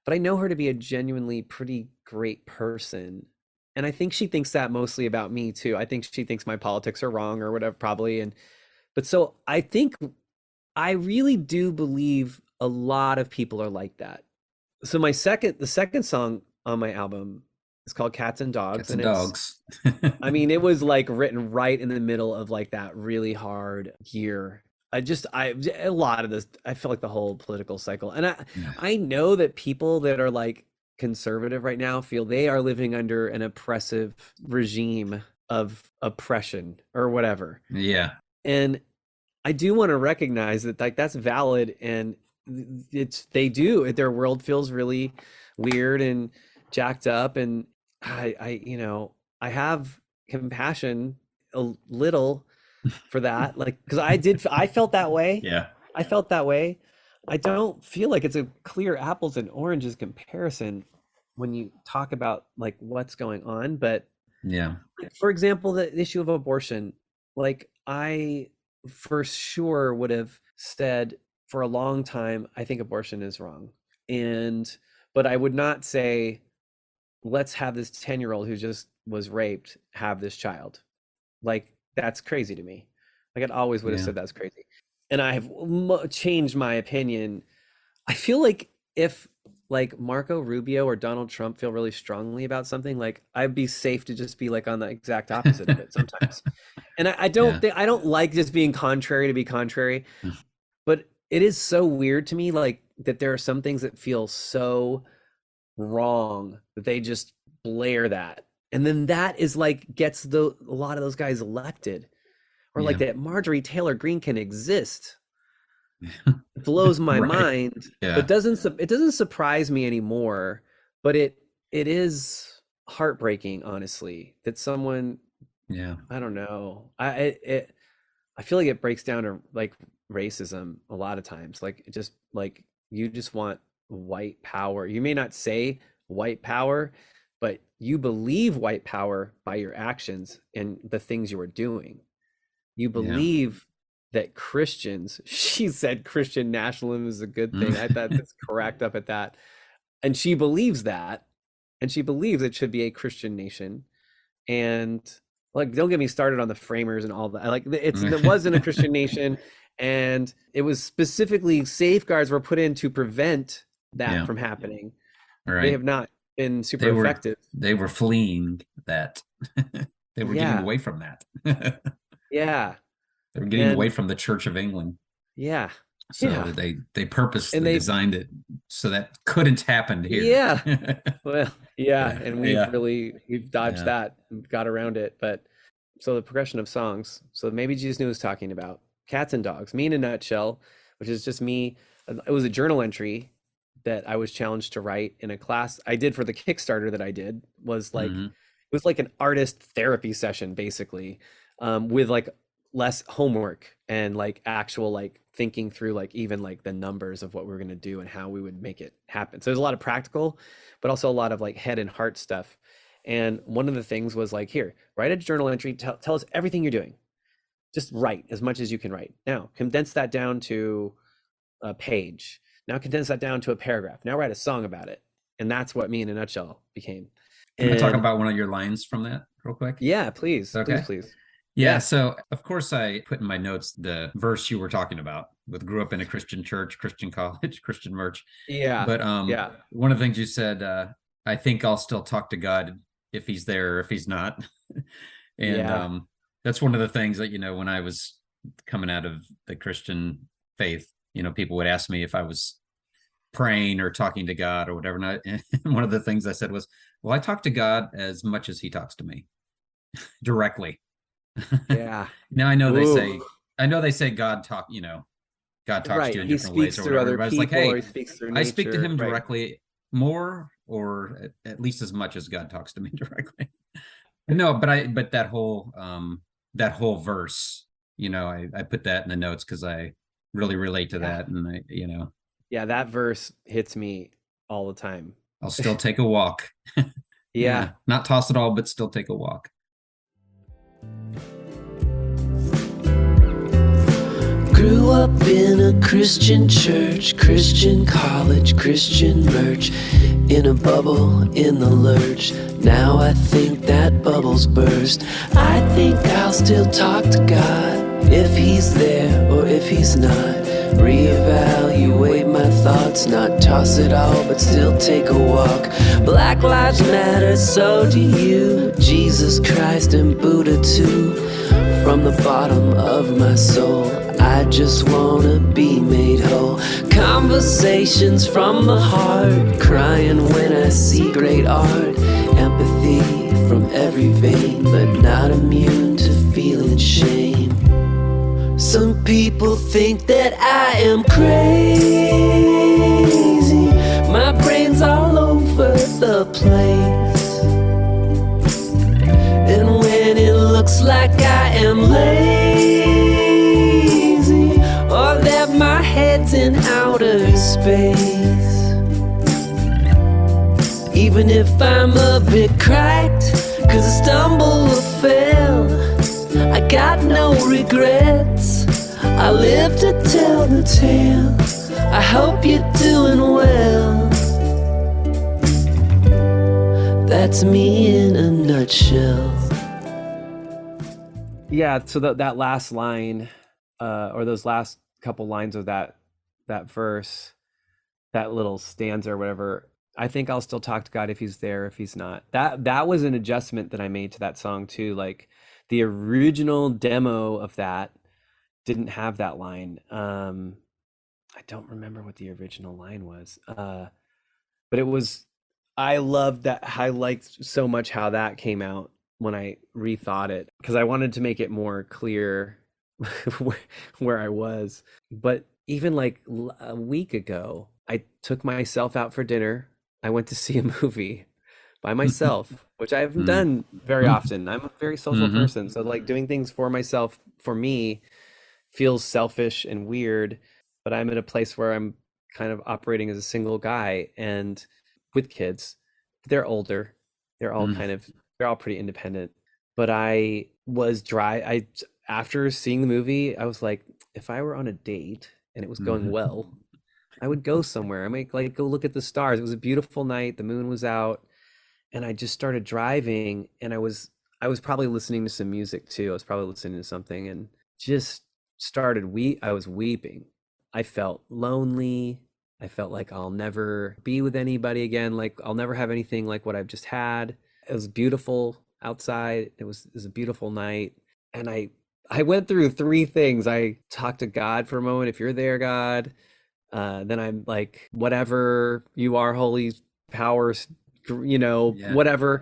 But I know her to be a genuinely pretty great person. And I think she thinks that mostly about me too. I think she thinks my politics are wrong or whatever, probably. But so I think I really do believe a lot of people are like that. So the second song on my album is called Cats and Dogs. I mean, it was like written right in the middle of like that really hard year. A lot of this, I feel like the whole political cycle. And I know that people that are like conservative right now feel they are living under an oppressive regime of oppression or whatever. Yeah. And I do want to recognize that like that's valid, and their world feels really weird and jacked up, and I have compassion a little for that, like, because I felt that way. Yeah, I felt that way. I don't feel like it's a clear apples and oranges comparison when you talk about like what's going on, but yeah, for example, the issue of abortion, like I for sure would have said for a long time, I think abortion is wrong, but I would not say, let's have this 10-year-old who just was raped have this child. Like, that's crazy to me. Like, I always would have said that's crazy. And I have changed my opinion. I feel like if like Marco Rubio or Donald Trump feel really strongly about something, like I'd be safe to just be like on the exact opposite of it sometimes. And I don't like just being contrary to be contrary, but it is so weird to me, like that there are some things that feel so wrong that they just blare that. And then that is like gets a lot of those guys elected, or like that Marjorie Taylor Greene can exist. It blows my mind. Yeah. But it doesn't surprise me anymore. But it is heartbreaking, honestly, that someone, I don't know, I feel like it breaks down to like racism a lot of times. Like it just like you just want white power. You may not say white power, but you believe white power by your actions and the things you are doing. You believe that Christians, she said Christian nationalism is a good thing. I thought that's cracked up at that. And she believes that. And she believes it should be a Christian nation. And like, don't get me started on the framers and all that. Like it wasn't a Christian nation. And it was specifically safeguards were put in to prevent that from happening. Right. They have not been super effective. They were fleeing that. They were getting away from that. They were getting away from the Church of England. So they purposely designed it so that couldn't happen here. Well, and we've dodged that and got around it. But so the progression of songs. So maybe Jesus knew what he was talking about. Cats and Dogs, Me in a Nutshell, which is just me. It was a journal entry that I was challenged to write in a class I did for the Kickstarter that I did. Was like it was like an artist therapy session, basically, with like less homework and like actual like thinking through like even like the numbers of what we're going to do and how we would make it happen. So there's a lot of practical, but also a lot of like head and heart stuff. And one of the things was like, here, write a journal entry, tell us everything you're doing. Just write as much as you can write. Now condense that down to a page. Now condense that down to a paragraph. Now write a song about it. And that's what Me in a Nutshell became. Can I talk about one of your lines from that real quick? Yeah, please. Okay. Please. Yeah, so of course I put in my notes the verse you were talking about with grew up in a Christian church, Christian college, Christian merch. But one of the things you said, I think I'll still talk to God if he's there or if he's not. And that's one of the things that, when I was coming out of the Christian faith, people would ask me if I was praying or talking to God or whatever. And one of the things I said was, well, I talk to God as much as he talks to me directly. Now I know they say God talks to you in different ways or whatever. But I was like, hey, I speak to him directly more or at least as much as God talks to me directly. No, but that whole verse, I put that in the notes because I really relate to that. And that verse hits me all the time. I'll still take a walk. Not toss it all, but still take a walk. Grew up in a Christian church, Christian college, Christian merch, in a bubble, in the lurch. Now I think that bubble's burst. I think I'll still talk to God, if he's there or if he's not. Reevaluate my thoughts, not toss it all, but still take a walk. Black lives matter, so do you. Jesus Christ and Buddha too. From the bottom of my soul, I just wanna be made whole. Conversations from the heart, crying when I see great art. Empathy from every vein, but not immune to feeling shame. Some people think that I am crazy. My brain's all over the place. And when it looks like I am lazy, or that my head's in outer space, even if I'm a bit cracked, 'cause I stumble or fell, I got no regrets. I live to tell the tale. I hope you're doing well. That's me in a nutshell. So that last line, or those last couple lines of that verse, that little stanza or whatever, I think I'll still talk to God if he's there, if he's not. That was an adjustment that I made to that song too. Like the original demo of that didn't have that line. I don't remember what the original line was, but it was I loved that. I liked so much how that came out when I rethought it, because I wanted to make it more clear where I was. But even like a week ago, I took myself out for dinner. I went to see a movie by myself, which I haven't done very often. I'm a very social person. So like doing things for myself, for me, feels selfish and weird. But I'm in a place where I'm kind of operating as a single guy and with kids. They're older. They're all they're all pretty independent. But I was after seeing the movie, I was like, if I were on a date and it was going well, I would go somewhere. I might like go look at the stars. It was a beautiful night. The moon was out, and I just started driving, and I was probably listening to some music too. I was probably listening to something, and just I was weeping. I felt lonely. I felt like I'll never be with anybody again. Like I'll never have anything like what I've just had. It was beautiful outside. It was a beautiful night. And I went through three things. I talked to God for a moment. If you're there, God, then I'm like, whatever you are, holy powers, whatever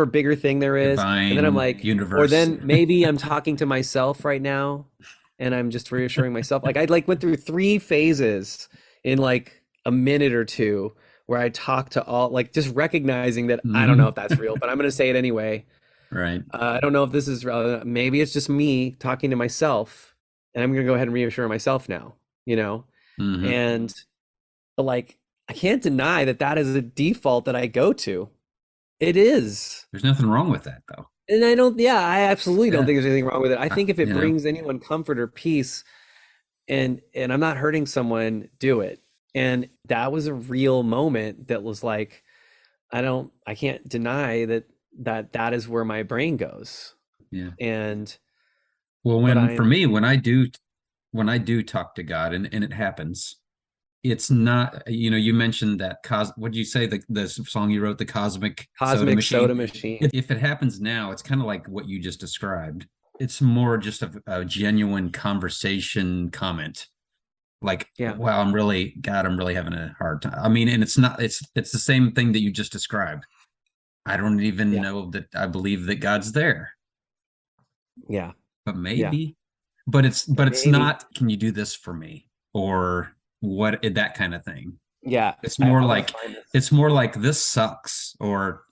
bigger thing there is. Divine, and then I'm like, universe. Or then maybe I'm talking to myself right now and I'm just reassuring myself. Like I went through three phases in like a minute or two where I talked to all, like just recognizing that I don't know if that's real, but I'm going to say it anyway. Right. I don't know if this is maybe it's just me talking to myself, and I'm going to go ahead and reassure myself now, and like, I can't deny that is a default that I go to. It is. There's nothing wrong with that though. And I absolutely don't think there's anything wrong with it. I think if it brings anyone comfort or peace and I'm not hurting someone, do it. And that was a real moment that was like, I can't deny that is where my brain goes. Yeah. And well, when I do talk to God and it happens, it's not, you mentioned that what did you say, the song you wrote, the cosmic soda machine. If it happens now, it's kind of like what you just described. It's more just a genuine conversation comment. Like, wow, I'm really having a hard time. I mean, and it's the same thing that you just described. I don't even know that I believe that God's there. Yeah. But maybe. But it's not, can you do this for me? Or what, that kind of thing. Yeah. It's more like this sucks, or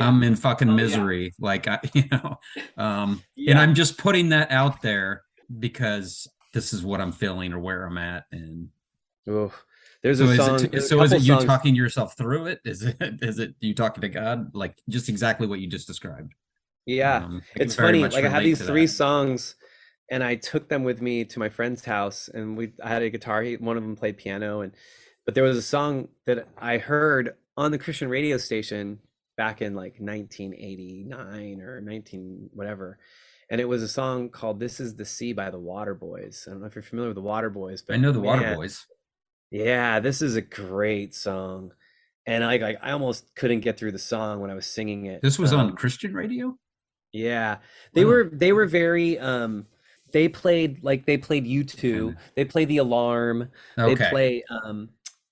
I'm in fucking misery. Like and I'm just putting that out there because this is what I'm feeling or where I'm at. And there's a song. Is it you talking yourself through it? Is it you talking to God? Like just exactly what you just described. Yeah. It's funny. Like I have these three songs and I took them with me to my friend's house, and I had a guitar. One of them played piano, but there was a song that I heard on the Christian radio station back in like 1989 or 19 whatever. And it was a song called "This Is the Sea" by the Waterboys. I don't know if you're familiar with the Waterboys, but I know the Waterboys. Yeah, this is a great song. And I almost couldn't get through the song when I was singing it. This was on Christian radio? Yeah. They were very they played U2. They played The Alarm. Okay. They play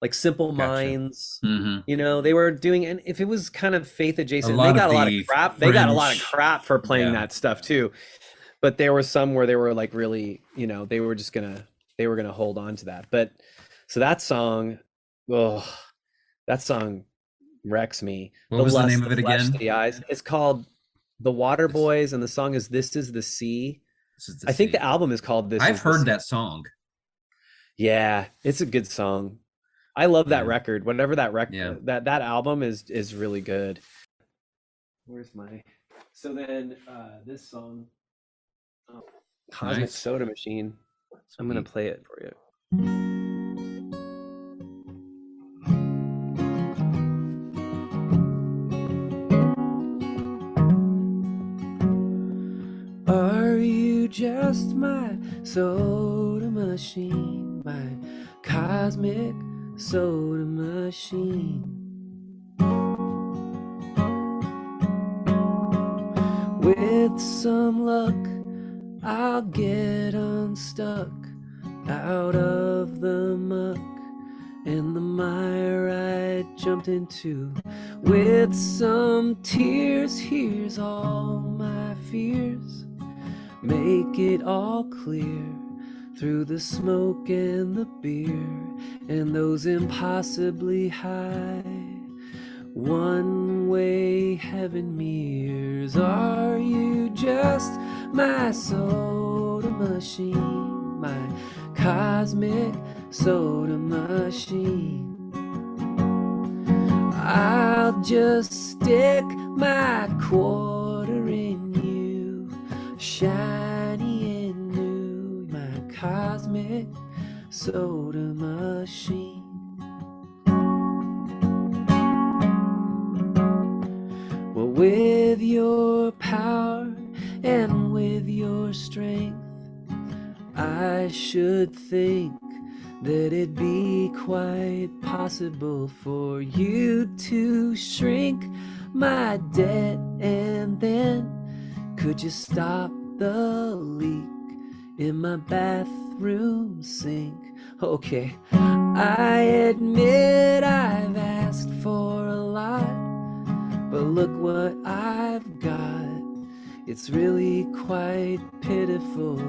like Simple Minds. They were doing, and if it was kind of faith adjacent, they got a lot of crap. They got a lot of crap for playing that stuff too. But there were some where they were like really, they were gonna hold on to that. But so that song wrecks me. What was the name of it again? The eyes. It's called The Waterboys, and the song is "This Is the Sea." I think the album is called "This." I've heard that song. Yeah, it's a good song. I love that record. Whatever that record, that album is really good. Where's my? So then this song, "Cosmic Soda Machine." I'm gonna play it for you. Are you just my soda machine, my cosmic soda machine? With some luck, I'll get unstuck out of the muck and the mire I jumped into. With some tears, here's all my fears. Make it all clear through the smoke and the beer and those impossibly high one-way heaven mirrors. Are you just my soda machine, my cosmic soda machine? I'll just stick my quarter in you, shiny and new, my cosmic soda machine. Well, with your power and with your strength, I should think that it'd be quite possible for you to shrink my debt. And then could you stop the leak in my bathroom sink? Okay, I admit I've asked for a lot, but look what I've got. It's really quite pitiful.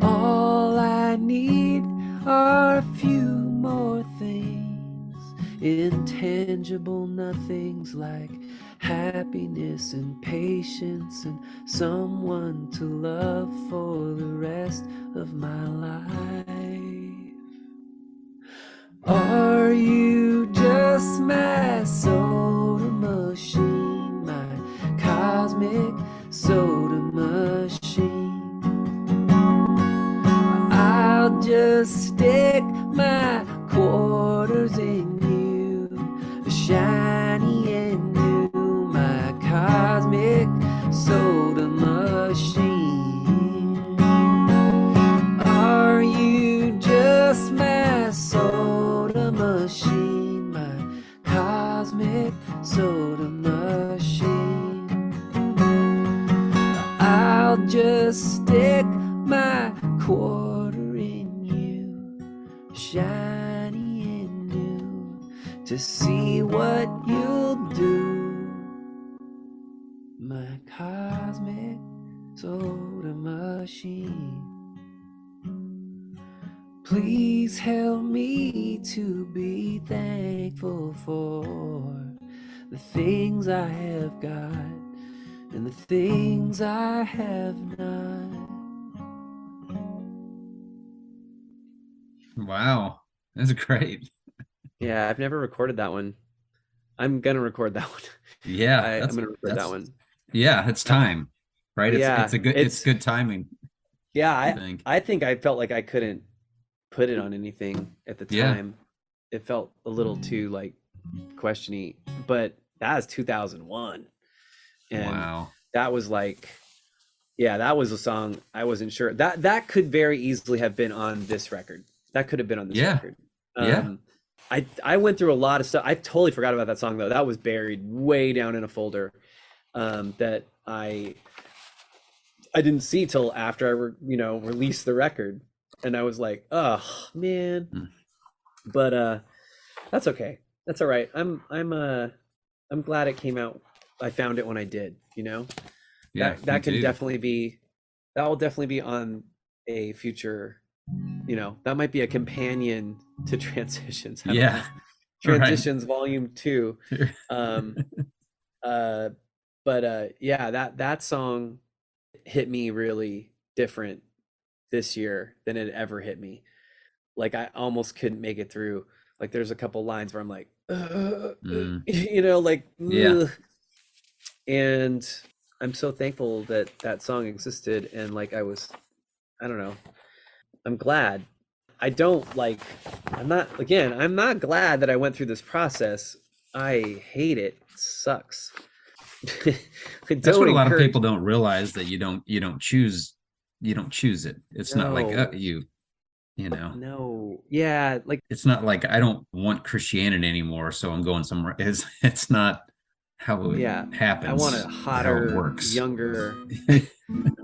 All I need are a few more things, intangible nothings like happiness and patience and someone to love for the rest of my life. Are you just my soda machine, my cosmic soda machine? I'll just stick my quarters in you, shiny and new, my cosmic soda machine. Are you just my soda machine, my cosmic soda machine? I'll just stick my quarter in you, shiny and new, to see what you'll do, my cosmic soda machine. Please help me to be thankful for the things I have got and the things I have not. Wow, that's great. Yeah, I've never recorded that one. I'm gonna record that one. Yeah, I'm gonna record that one. Yeah, it's time, right? Yeah, it's good timing. Yeah, I think I felt like I couldn't put it on anything at the time. Yeah. It felt a little too like questiony, but that was 2001. And wow. That was like, yeah, that was a song I wasn't sure. That could very easily have been on this record. That could have been on this record. I went through a lot of stuff. I totally forgot about that song though. That was buried way down in a folder that I didn't see till after I released the record. And I was like, oh man. But that's okay. That's all right. I'm glad it came out. I found it when I did, Yeah, that will definitely be on a future, that might be a companion to Transitions. Transitions Volume 2. But that song hit me really different this year than it ever hit me. Like I almost couldn't make it through. Like there's a couple lines where I'm like, and I'm so thankful that song existed. And like I don't know, I'm glad. I'm not glad that I went through this process. I hate it. It sucks. That's what a lot of people don't realize, that you don't choose it. It's not like no, yeah, like it's not like I don't want Christianity anymore, so I'm going somewhere. It's not how it happens. I want a hotter, younger,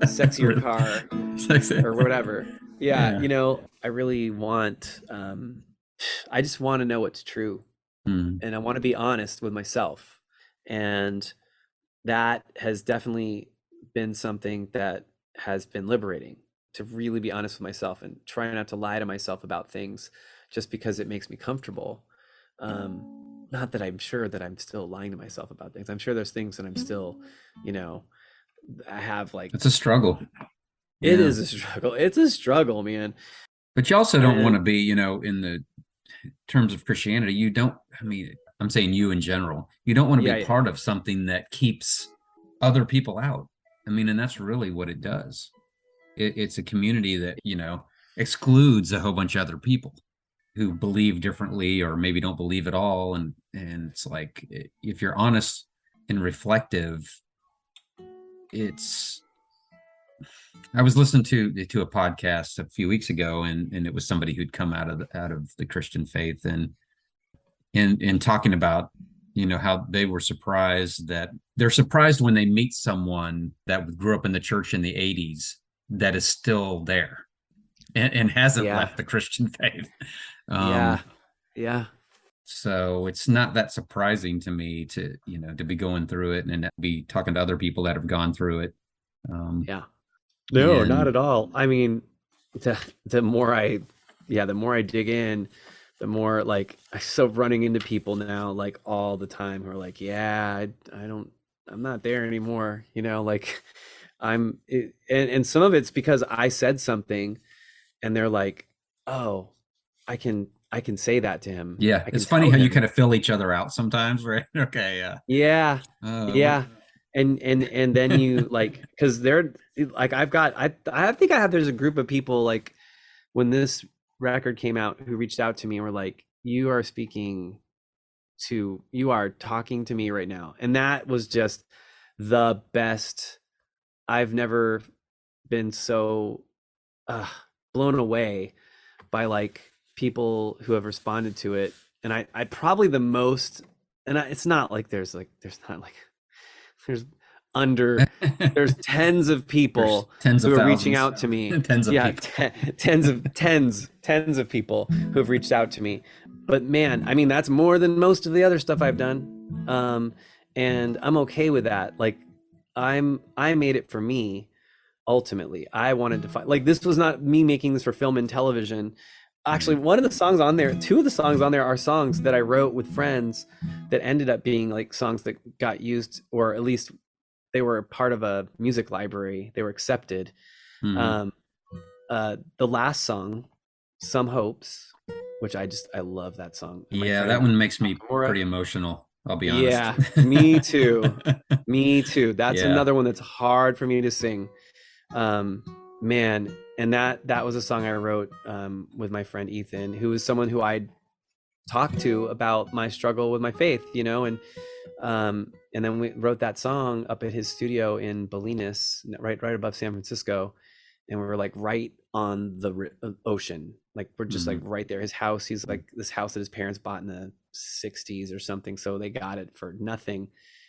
sexier car or whatever. I really want I just want to know what's true, Mm. and I want to be honest with myself. And that has definitely been something that has been liberating, to really be honest with myself and try not to lie to myself about things just because it makes me comfortable. Not that I'm sure that I'm still lying to myself about things. I'm sure there's things that I'm still, I have like, It's a struggle. it Yeah. is a struggle. It's a struggle, man. But you also don't want to And be, in the terms of Christianity, you don't, I mean, I'm saying you in general, you don't want to be yeah, part of something that keeps other people out. I mean, and that's really what it does. It's a community that, excludes a whole bunch of other people who believe differently or maybe don't believe at all. And it's like, if you're honest and reflective, I was listening to a podcast a few weeks ago, and it was somebody who'd come out of the Christian faith, and talking about, how they were surprised that they're surprised when they meet someone that grew up in the church in the 80s that is still there and hasn't Yeah. left the Christian faith. Yeah. So it's not that surprising to me to be going through it and be talking to other people that have gone through it. Yeah. No, And- not at all. I mean, the more I dig in, the more like I'm so running into people now, like all the time, who are like, yeah, I'm not there anymore. Like and some of it's because I said something and they're like, oh, I can say that to him. Yeah, I can it's funny tell how you him. kind of fill each other out sometimes, right? Okay, yeah. Yeah. Oh, Yeah. And then you like, because they're like, I think there's a group of people like when this record came out who reached out to me and were like, you are talking to me right now. And that was just the best. I've never been so blown away by like people who have responded to it. And I probably the most, and it's not like there's tens of people tens of who are reaching thousands. out to me. Tens of yeah, people. tens of people who have reached out to me. But man, I mean, that's more than most of the other stuff I've done. And I'm okay with that. Like I made it for me. Ultimately, I wanted to find, like, this was not me making this for film and television. Actually, two of the songs on there are songs that I wrote with friends that ended up being like songs that got used, or at least they were part of a music library. They were accepted. Mhm. The last song, Some Hopes, which I love that song. My Yeah, friend that one makes me Laura- pretty emotional, I'll be honest. Yeah, me too. Me too. That's Yeah. another one that's hard for me to sing. Man, and that was a song I wrote with my friend Ethan, who was someone who I'd talked to about my struggle with my faith, and then we wrote that song up at his studio in Bolinas, right above San Francisco, and we were like right on the ocean, like we're just like right there. His house, he's like this house that his parents bought in the 60s or something, so they got it for nothing.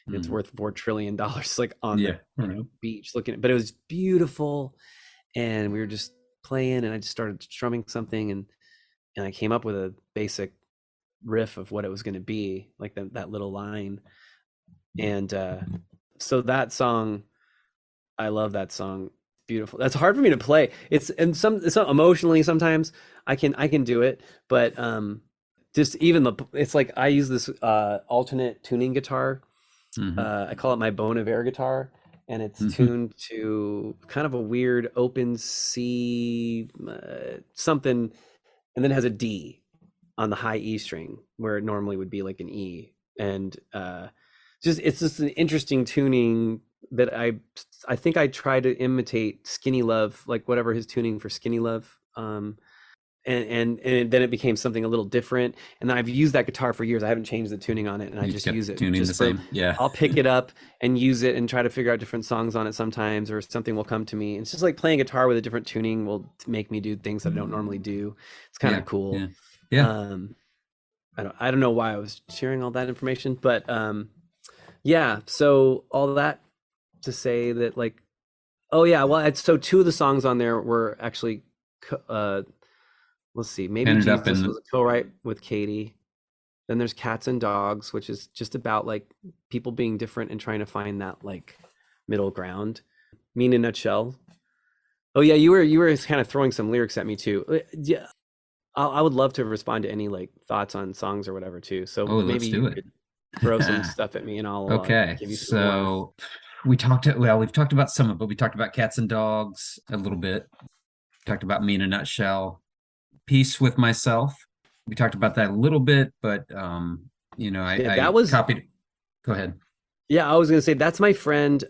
It's worth $4 trillion, like on the beach looking at, but it was beautiful. And we were just playing, and I just started strumming something, and I came up with a basic riff of what it was going to be, like that little line. And so that song, I love that song. Beautiful. That's hard for me to play. It's not emotionally, sometimes I can do it, but just even it's like I use this alternate tuning guitar. I call it my Bon Iver guitar, and it's tuned to kind of a weird open C something, and then it has a D on the high E string where it normally would be like an E. And it's just an interesting tuning that I think I try to imitate Skinny Love, like whatever his tuning for Skinny Love. And then it became something a little different, and then I've used that guitar for years. I haven't changed the tuning on it, and I just use it tuning just the same. Yeah, I'll pick it up and use it and try to figure out different songs on it sometimes, or something will come to me. It's just like playing guitar with a different tuning will make me do things that I don't normally do. It's kind of cool. Yeah. I don't know why I was sharing all that information, but yeah. So all that to say that, like, oh yeah, well, so two of the songs on there were actually let's see, maybe Ended up Jesus in was a co-write with Katie. Then there's Cats and Dogs, which is just about like people being different and trying to find that like middle ground. Me in a Nutshell. Oh yeah, you were kind of throwing some lyrics at me too. Yeah, I would love to respond to any like thoughts on songs or whatever too. So let's maybe do you it. could throw some stuff at me and I'll Okay, give you some more. so we've talked about some of it. We talked about Cats and Dogs a little bit. Talked about Me in a Nutshell. Peace with Myself. We talked about that a little bit, but I copied. Go ahead. Yeah, I was gonna say that's my friend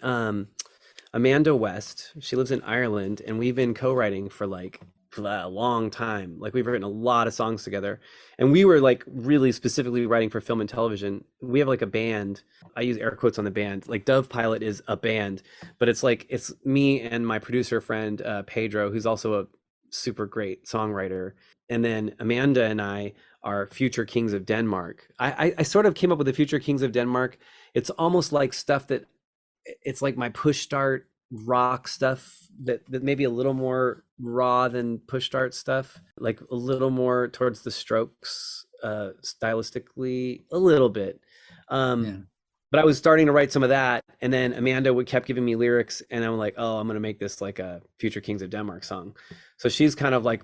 Amanda West. She lives in Ireland, and we've been co-writing for like a long time. Like we've written a lot of songs together, and we were like really specifically writing for film and television. We have like a band. I use air quotes on the band. Like Dove Pilot is a band, but it's me and my producer friend Pedro, who's also a super great songwriter. And then Amanda and I are Future Kings of Denmark. I sort of came up with the Future Kings of Denmark. It's almost like stuff that it's like my push start rock stuff that maybe a little more raw than push start stuff, like a little more towards the Strokes stylistically, a little bit. But I was starting to write some of that, and then Amanda kept giving me lyrics, and I'm like, oh, I'm gonna make this like a Future Kings of Denmark song. So she's kind of like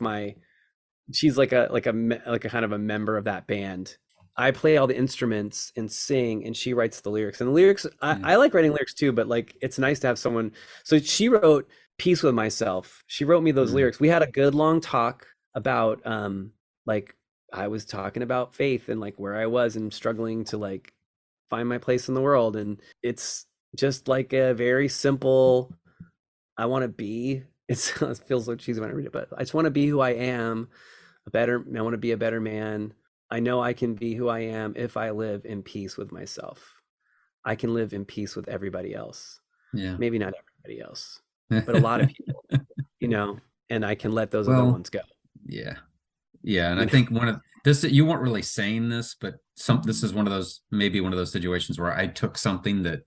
she's like a kind of a member of that band. I play all the instruments and sing, and she writes the lyrics. And the lyrics, I like writing lyrics too, but like it's nice to have someone. So she wrote Peace with Myself. She wrote me those lyrics. We had a good long talk about like I was talking about faith and like where I was and struggling to like find my place in the world. And it's just like a very simple, I want to be, it feels so cheesy when I read it, but I just want to be who I am, I want to be a better man. I know I can be who I am if I live in peace with myself. I can live in peace with everybody else. Yeah. Maybe not everybody else, but a lot of people, and I can let those other ones go. Yeah. Yeah. And I think one of this, you weren't really saying this, but this is one of those situations where I took something that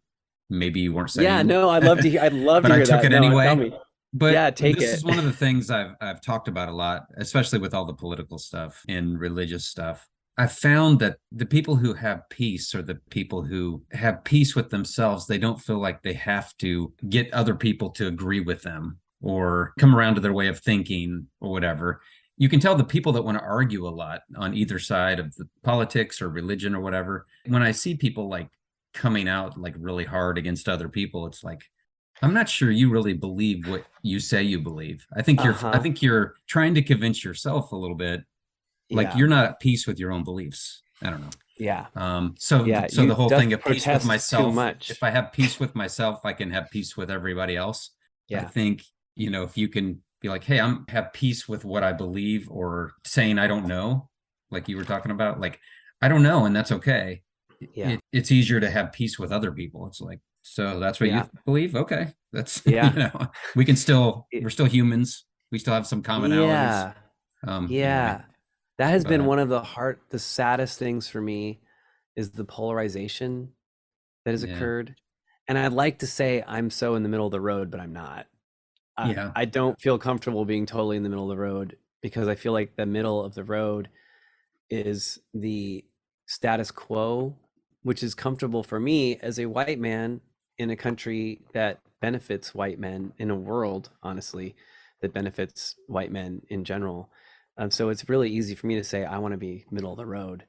maybe you weren't saying. Yeah, no, I'd love to hear but I took that. it anyway. Tell me. But yeah, take this it. is one of the things I've talked about a lot, especially with all the political stuff and religious stuff. I've found that the people who have peace are the people who have peace with themselves. They don't feel like they have to get other people to agree with them or come around to their way of thinking or whatever. You can tell the people that want to argue a lot on either side of the politics or religion or whatever. When I see people like coming out like really hard against other people, it's like, I'm not sure you really believe what you say you believe. I think you're trying to convince yourself a little bit, like you're not at peace with your own beliefs. I don't know. Yeah. So the whole thing of peace with myself. Too much. If I have peace with myself, I can have peace with everybody else. Yeah. I think if you can be like, hey, have peace with what I believe, or saying I don't know, like you were talking about, like I don't know, and that's okay. Yeah. It's easier to have peace with other people. It's like, so that's what you believe? Okay. That's, we can we're still humans. We still have some commonalities. Yeah. That has been one of the saddest things for me is the polarization that has occurred. And I'd like to say I'm so in the middle of the road, but I'm not. I don't feel comfortable being totally in the middle of the road because I feel like the middle of the road is the status quo, which is comfortable for me as a white man in a country that benefits white men, in a world, honestly, that benefits white men in general. So it's really easy for me to say, I want to be middle of the road,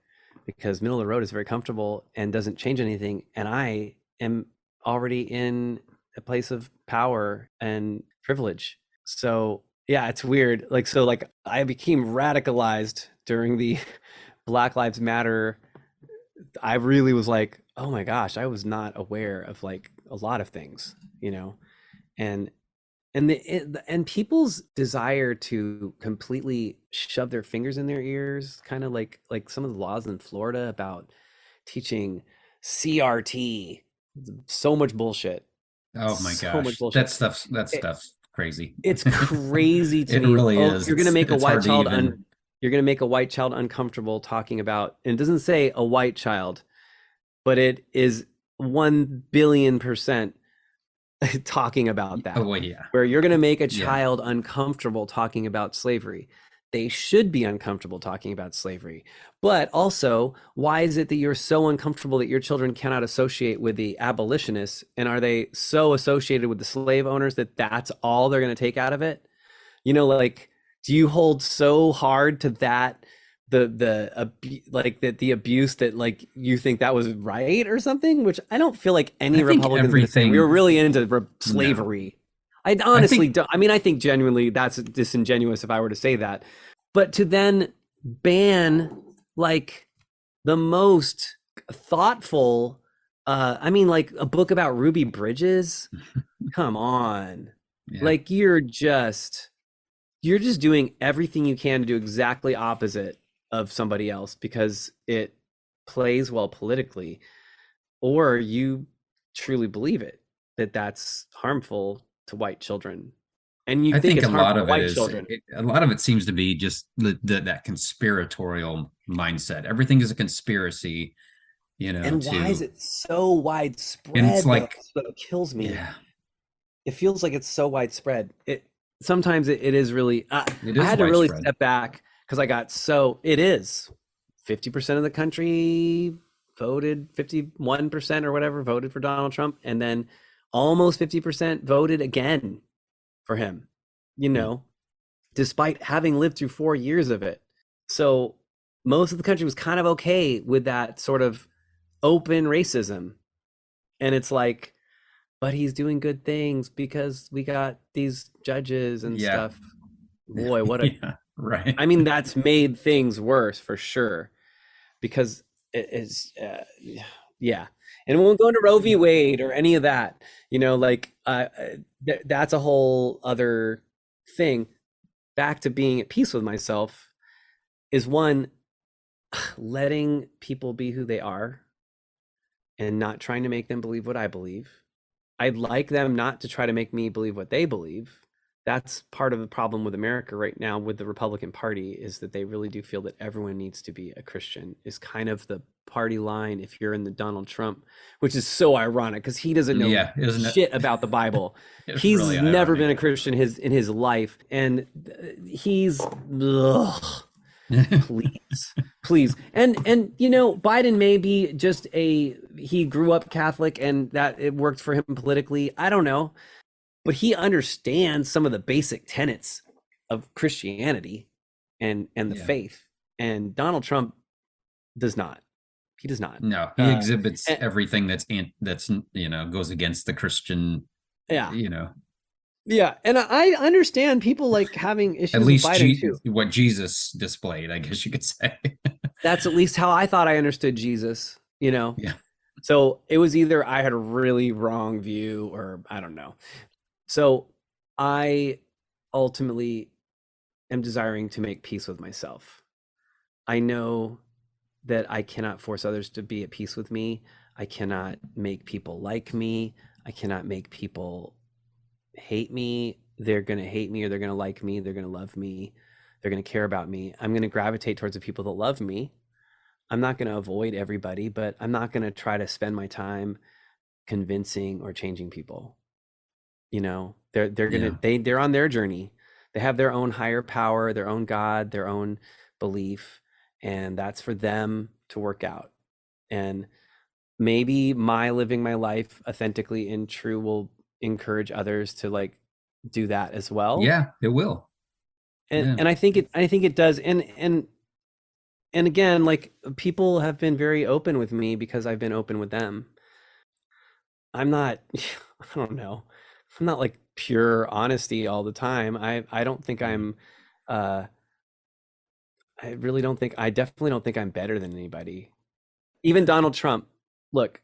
because middle of the road is very comfortable and doesn't change anything. And I am already in a place of power and privilege. So yeah, it's weird. Like I became radicalized during the Black Lives Matter. I really was like, oh my gosh, I was not aware of like a lot of things, and people's desire to completely shove their fingers in their ears, kind of like some of the laws in Florida about teaching CRT, so much bullshit. Oh my gosh, that stuff's crazy. It's crazy to me. It really is. You're gonna make a white child you're gonna make a white child uncomfortable talking about, and it doesn't say a white child, but it is 1 billion% talking about that. Oh, well, yeah. Where you're going to make a child uncomfortable talking about slavery. they should be uncomfortable talking about slavery. But also, why is it that you're so uncomfortable that your children cannot associate with the abolitionists? And are they so associated with the slave owners that that's all they're going to take out of it? You know, like, do you hold so hard to that, the abuse, that like you think that was right or something? Which I don't feel like any Republicans would say. We were really into slavery. No. I honestly don't. I mean, I think genuinely that's disingenuous if I were to say that. But to then ban like the most thoughtful, I mean, like a book about Ruby Bridges, come on. Yeah. Like you're just doing everything you can to do exactly opposite of somebody else because it plays well politically, or you truly believe it, that that's harmful to white children. And I think a lot of it seems to be just that conspiratorial mindset. Everything is a conspiracy, you know. And why is it so widespread? And it's like, that's what kills me. Yeah. It feels like it's so widespread. Sometimes it is really, I had to really step back because it is 50% of the country voted, 51% or whatever voted for Donald Trump. And then almost 50% voted again for him, you know, despite having lived through 4 years of it. So most of the country was kind of okay with that sort of open racism. And it's like, but he's doing good things because we got these judges and stuff. Boy, what a right. I mean, that's made things worse for sure, because it is and we won't go into Roe v. Wade or any of that, you know, like that's a whole other thing. Back to being at peace with myself is one, letting people be who they are and not trying to make them believe what I believe. I'd like them not to try to make me believe what they believe. That's part of the problem with America right now with the Republican Party, is that they really do feel that everyone needs to be a Christian, is kind of the party line if you're in the Donald Trump, which is so ironic because he doesn't know shit about the Bible. He's really never been a Christian in his life. And he's please. And you know, Biden may be just he grew up Catholic and that it worked for him politically. I don't know. But he understands some of the basic tenets of Christianity and the faith. And Donald Trump does not. He does not. No, he exhibits everything that's you know, goes against the Christian. Yeah. You know. Yeah, and I understand people like having issues at least with Biden too. What Jesus displayed, I guess you could say. That's at least how I thought I understood Jesus, you know? Yeah. So it was either I had a really wrong view or I don't know. So I ultimately am desiring to make peace with myself. I know that I cannot force others to be at peace with me. I cannot make people like me. I cannot make people hate me. They're going to hate me, or they're going to like me. They're going to love me. They're going to care about me. I'm going to gravitate towards the people that love me. I'm not going to avoid everybody, but I'm not going to try to spend my time convincing or changing people. You know, they're on their journey. They have their own higher power, their own God, their own belief, and that's for them to work out. And maybe my living my life authentically and true will encourage others to like do that as well. Yeah, it will. And I think it does. And again, like, people have been very open with me because I've been open with them. I'm not, I don't know. I'm not like pure honesty all the time. I don't think I'm, I definitely don't think I'm better than anybody. Even Donald Trump, look,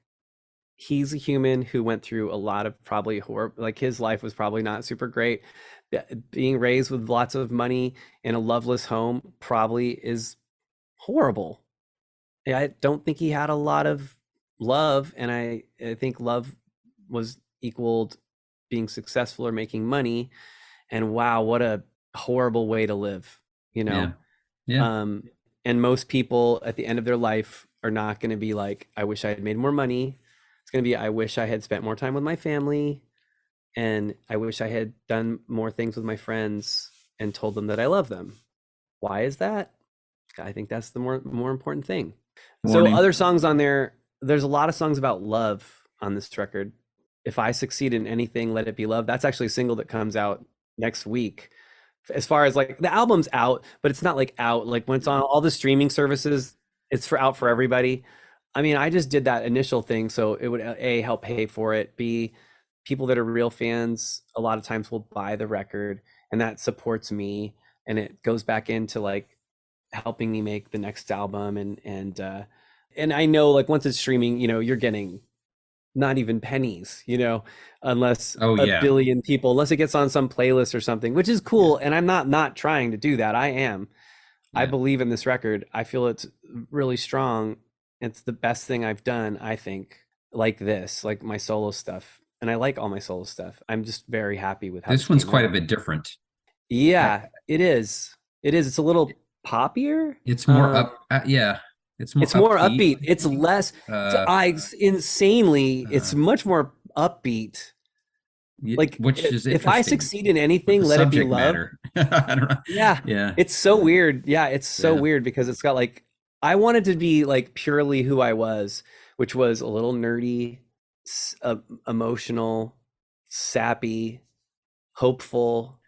he's a human who went through a lot of probably horrible, like his life was probably not super great. Being raised with lots of money in a loveless home probably is horrible. I don't think he had a lot of love, and I think love was equaled being successful or making money. And wow, what a horrible way to live, you know? Yeah. And most people at the end of their life are not going to be like, I wish I had made more money. It's going to be, I wish I had spent more time with my family, and I wish I had done more things with my friends and told them that I love them. Why is that? I think that's the more important thing. Warning. So other songs on there, there's a lot of songs about love on this record. If I Succeed in Anything, Let It Be Love. That's actually a single that comes out next week. As far as like the album's out, but it's not like out. Like when it's on all the streaming services, it's out for everybody. I mean, I just did that initial thing so it would A, help pay for it. B, people that are real fans a lot of times will buy the record, and that supports me, and it goes back into like helping me make the next album. And I know like once it's streaming, you know, you're getting not even pennies, you know, unless a billion people, unless it gets on some playlist or something, which is cool. And I'm not trying to do that. I am. I believe in this record. I feel it's really strong. It's the best thing I've done, I think, like this, like my solo stuff. And I like all my solo stuff. I'm just very happy with how this one's quite a bit different. Yeah, it is. It is. It's a little poppier. It's more It's more upbeat. It's less insanely it's much more upbeat. Like which is if I Succeed in Anything, Let It Be Love. I don't know. Yeah. It's so weird. Yeah, it's so weird because it's got like, I wanted to be like purely who I was, which was a little nerdy, emotional, sappy, hopeful,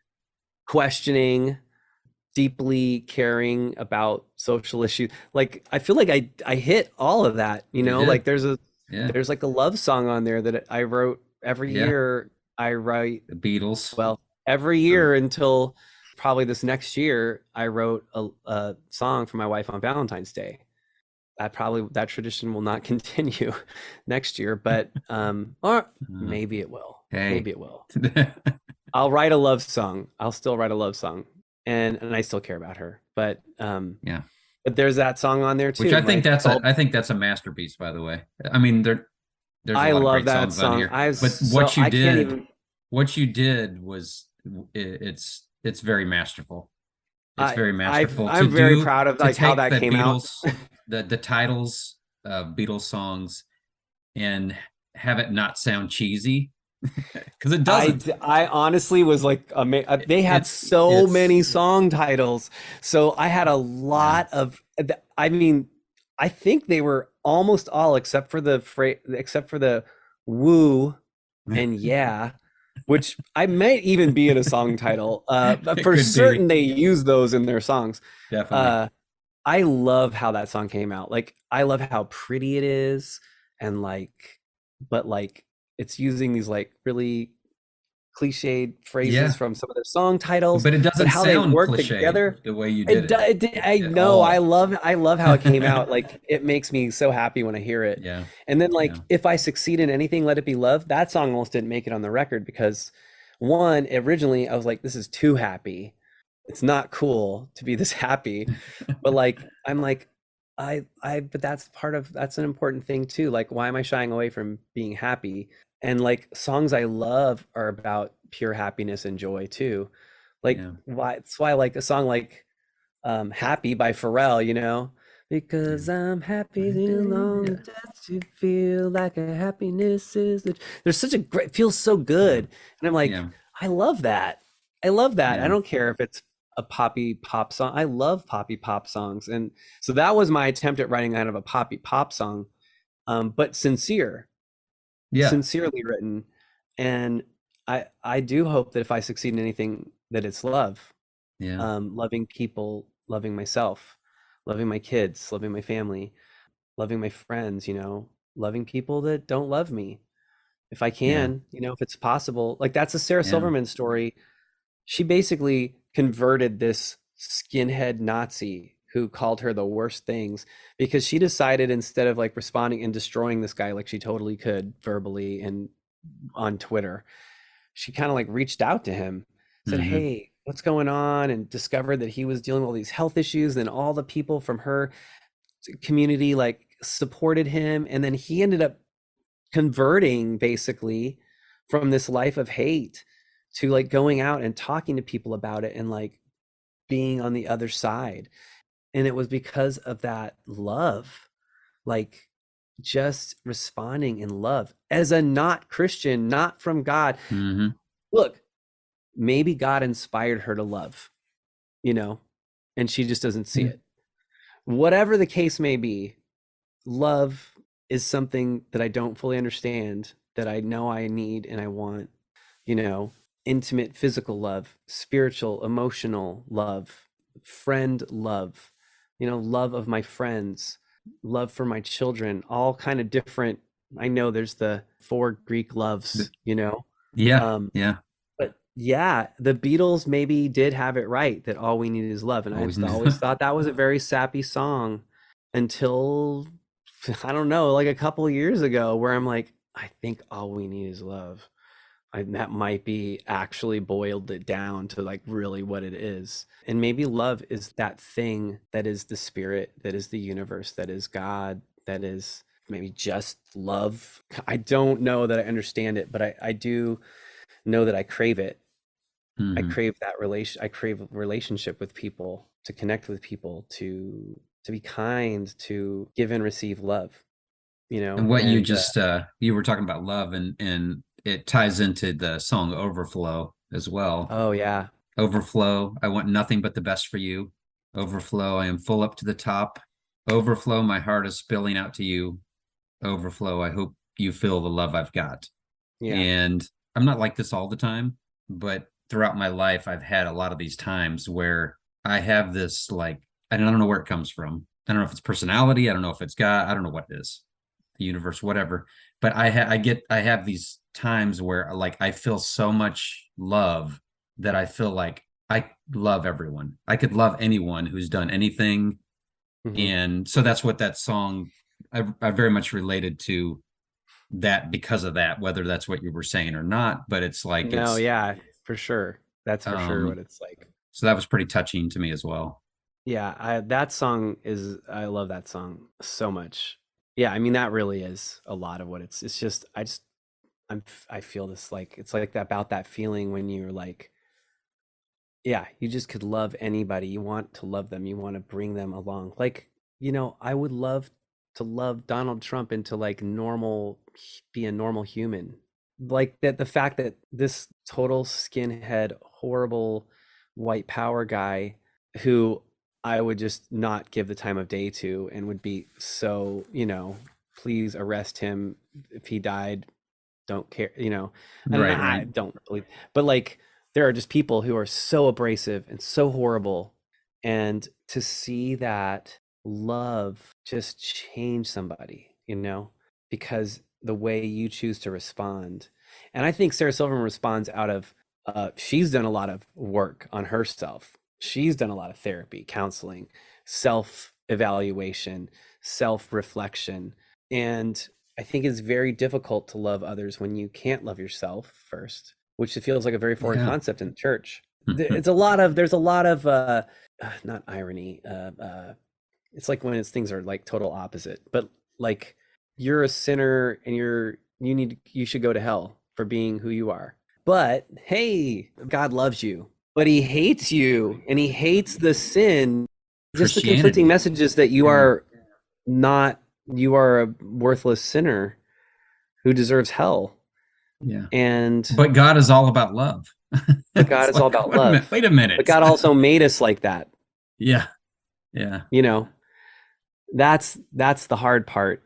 questioning, deeply caring about social issues. Like I feel like I hit all of that, you know. Like there's like a love song on there that I wrote every year. I write the Beatles. Well, every year until probably this next year, I wrote a song for my wife on Valentine's Day. That tradition will not continue next year, but or maybe it will. Maybe it will. I'll write a love song. I'll still write a love song. And I still care about her, but but there's that song on there too, which I think that's a masterpiece, by the way. I mean, there's a lot of great songs on here, but what you did was it's very masterful. It's very masterful. I'm very proud of like how that came out. The titles of Beatles songs and have it not sound cheesy. Because it doesn't. I honestly was like, they had so many song titles, so I had a lot of. I mean, I think they were almost all except for the woo and yeah, which I might even be in a song title. But for certain, they use those in their songs. Definitely. I love how that song came out. Like, I love how pretty it is, and but it's using these like really cliched phrases from some of their song titles, but it doesn't how sound they work cliche together the way you did it. I know. I love how it came out. Like, it makes me so happy when I hear it. Yeah. And then If I Succeed in Anything, Let It Be Love. That song almost didn't make it on the record because one, originally I was like, this is too happy. It's not cool to be this happy. But I'm like, but that's an important thing too. Like, why am I shying away from being happy? And like, songs I love are about pure happiness and joy too. Like, that's why like a song like Happy by Pharrell, you know, because I'm happy too long to feel like a happiness is there's such a great, feels so good. And I'm like, I love that. I don't care if it's a poppy pop song. I love poppy pop songs. And so that was my attempt at writing kind of a poppy pop song, but sincerely written. And I do hope that if I succeed in anything, that it's love. Loving people, loving myself, loving my kids, loving my family, loving my friends, you know, loving people that don't love me. If I can, you know, if it's possible. Like, that's a Sarah Silverman story. She basically converted this skinhead Nazi who called her the worst things because she decided, instead of like responding and destroying this guy like she totally could verbally and on Twitter, she kind of like reached out to him, said, hey, what's going on? And discovered that he was dealing with all these health issues. And all the people from her community like supported him. And then he ended up converting basically from this life of hate to like going out and talking to people about it and like being on the other side. And it was because of that love, like just responding in love as a not Christian, not from God. Look, maybe God inspired her to love, you know, and she just doesn't see it. Whatever the case may be, love is something that I don't fully understand, that I know I need and I want, intimate physical love, spiritual, emotional love, friend love, love of my friends, love for my children, all kind of different. I know there's the 4 Greek loves, Yeah. Yeah. But yeah, the Beatles maybe did have it right, that all we need is love. And I always thought that was a very sappy song until, I don't know, like a couple of years ago, where I'm like, I think all we need is love. That might be actually boiled it down to like really what it is. And maybe love is that thing that is the spirit, that is the universe, that is God, that is maybe just love. I don't know that I understand it, but I do know that I crave it. I crave that I crave a relationship with people, to connect with people, to be kind, to give and receive love, And what you just, you were talking about love, and it ties into the song Overflow as well. Oh yeah. Overflow, I want nothing but the best for you. Overflow, I am full up to the top. Overflow, my heart is spilling out to you. Overflow, I hope you feel the love I've got. Yeah. And I'm not like this all the time, but throughout my life, I've had a lot of these times where I have this, like, I don't know where it comes from. I don't know if it's personality. I don't know if it's God. I don't know what it is, the universe, whatever. But I have these times where, like, I feel so much love that I feel like I love everyone. I could love anyone who's done anything. And so that's what that song, I very much related to that because of that, whether that's what you were saying or not. But it's like, yeah, for sure. That's for sure what it's like. So that was pretty touching to me as well. Yeah, that song is, I love that song so much. Yeah, I mean, that really is a lot of what it's just, I feel this, like, it's like that, about that feeling when you're like, yeah, you just could love anybody. You want to love them. You want to bring them along. Like, I would love to love Donald Trump and to like be a normal human. Like that, the fact that this total skinhead, horrible white power guy who I would just not give the time of day to, and would be so, please arrest him if he died. Don't care, Right. I don't believe, but like, there are just people who are so abrasive and so horrible. And to see that love just change somebody, because the way you choose to respond. And I think Sarah Silverman responds out of, she's done a lot of work on herself. She's done a lot of therapy, counseling, self-evaluation, self-reflection. And I think it's very difficult to love others when you can't love yourself first, which feels like a very foreign concept in the church. There's a lot of not irony. It's like when things are like total opposite, but like, you're a sinner and you should go to hell for being who you are. But hey, God loves you, but he hates you, and he hates the sin. Just the conflicting messages that you are a worthless sinner who deserves hell. Yeah. But God is all about love. But God is all about love. Wait a minute. But God also made us like that. Yeah. Yeah. That's the hard part.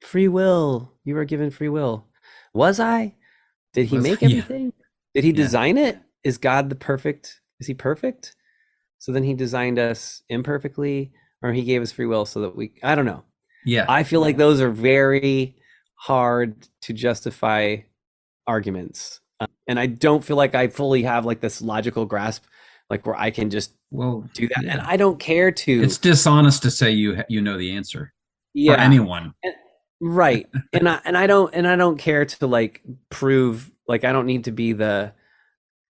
Free will. You were given free will. Was I? Did he make everything? Yeah. Did he design it? Is God is he perfect? So then he designed us imperfectly, or he gave us free will so that I don't know. Yeah. I feel like those are very hard to justify arguments. And I don't feel like I fully have like this logical grasp, like where I can just do that. Yeah. And I don't care to. It's dishonest to say you know the answer for anyone. Right. and I don't care to like prove, like, I don't need to be the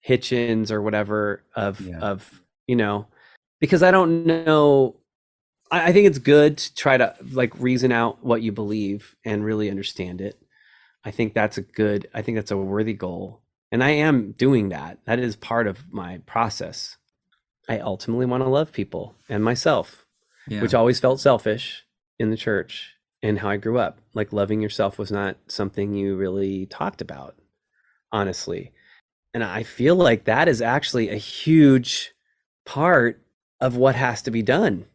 Hitchens or whatever of because I don't know. I think it's good to try to like reason out what you believe and really understand it. I think that's a worthy goal. And I am doing that. That is part of my process. I ultimately want to love people and myself, which always felt selfish in the church and how I grew up. Like, loving yourself was not something you really talked about, honestly. And I feel like that is actually a huge part of what has to be done.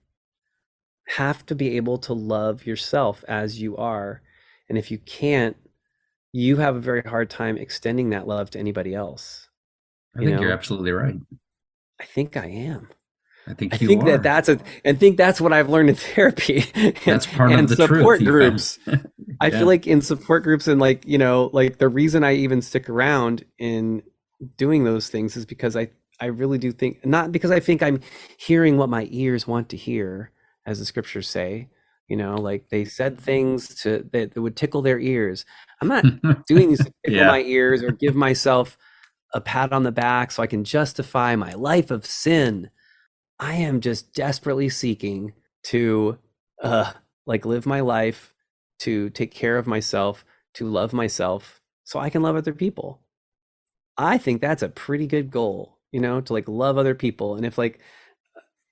Have to be able to love yourself as you are. And if you can't, you have a very hard time extending that love to anybody else. I think you're absolutely right. I think I am. I think that's what I've learned in therapy. That's part and of the support truth, groups. I Yeah. feel like in support groups and like, you know, like the reason I even stick around in doing those things is because I really do think, not because I think I'm hearing what my ears want to hear, as the scriptures say, you know, like they said things that would tickle their ears. I'm not doing these to tickle my ears or give myself a pat on the back so I can justify my life of sin. I am just desperately seeking to like live my life, to take care of myself, to love myself so I can love other people. I think that's a pretty good goal, you know, to like love other people. And if like,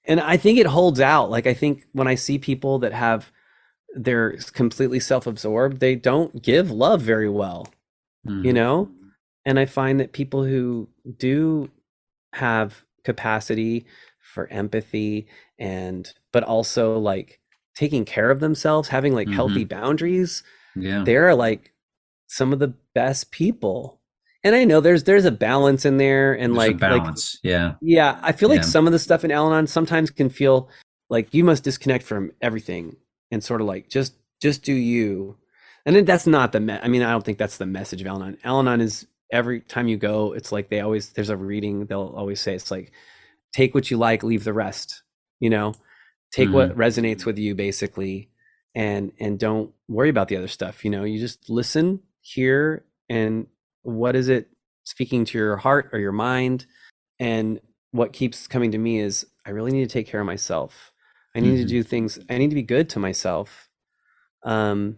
and I think it holds out. Like, I think when I see people that they're completely self-absorbed, they don't give love very well, you know? And I find that people who do have capacity for empathy but also like taking care of themselves, having like healthy boundaries, they're like some of the best people. And I know there's a balance in there, and There's like a balance. yeah, I feel like some of the stuff in Al-Anon sometimes can feel like you must disconnect from everything and sort of like just do you. And then that's not I mean, I don't think that's the message of Al-Anon. Al-Anon is, every time you go, it's like there's a reading, they'll always say, it's like, take what you like, leave the rest, you know, take what resonates with you basically, and don't worry about the other stuff. You know, you just listen, hear, and what is it speaking to your heart or your mind? And what keeps coming to me is, I really need to take care of myself. I need to do things. I need to be good to myself. And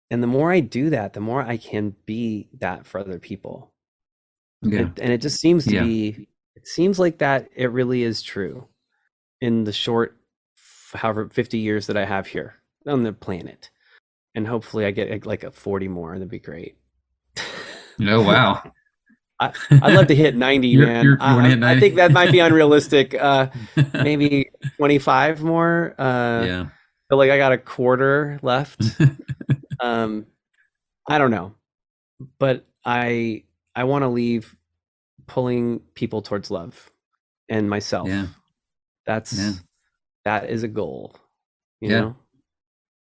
the more I do that, the more I can be that for other people. And it just seems to be, it seems like that it really is true in the short, however, 50 years that I have here on the planet. And hopefully I get like a 40 more, and that'd be great. Oh, wow. I'd love to hit 90, man. I think that might be unrealistic. Maybe 25 more. I feel like I got a quarter left. I don't know, but I want to leave pulling people towards love and myself. That is a goal, you know?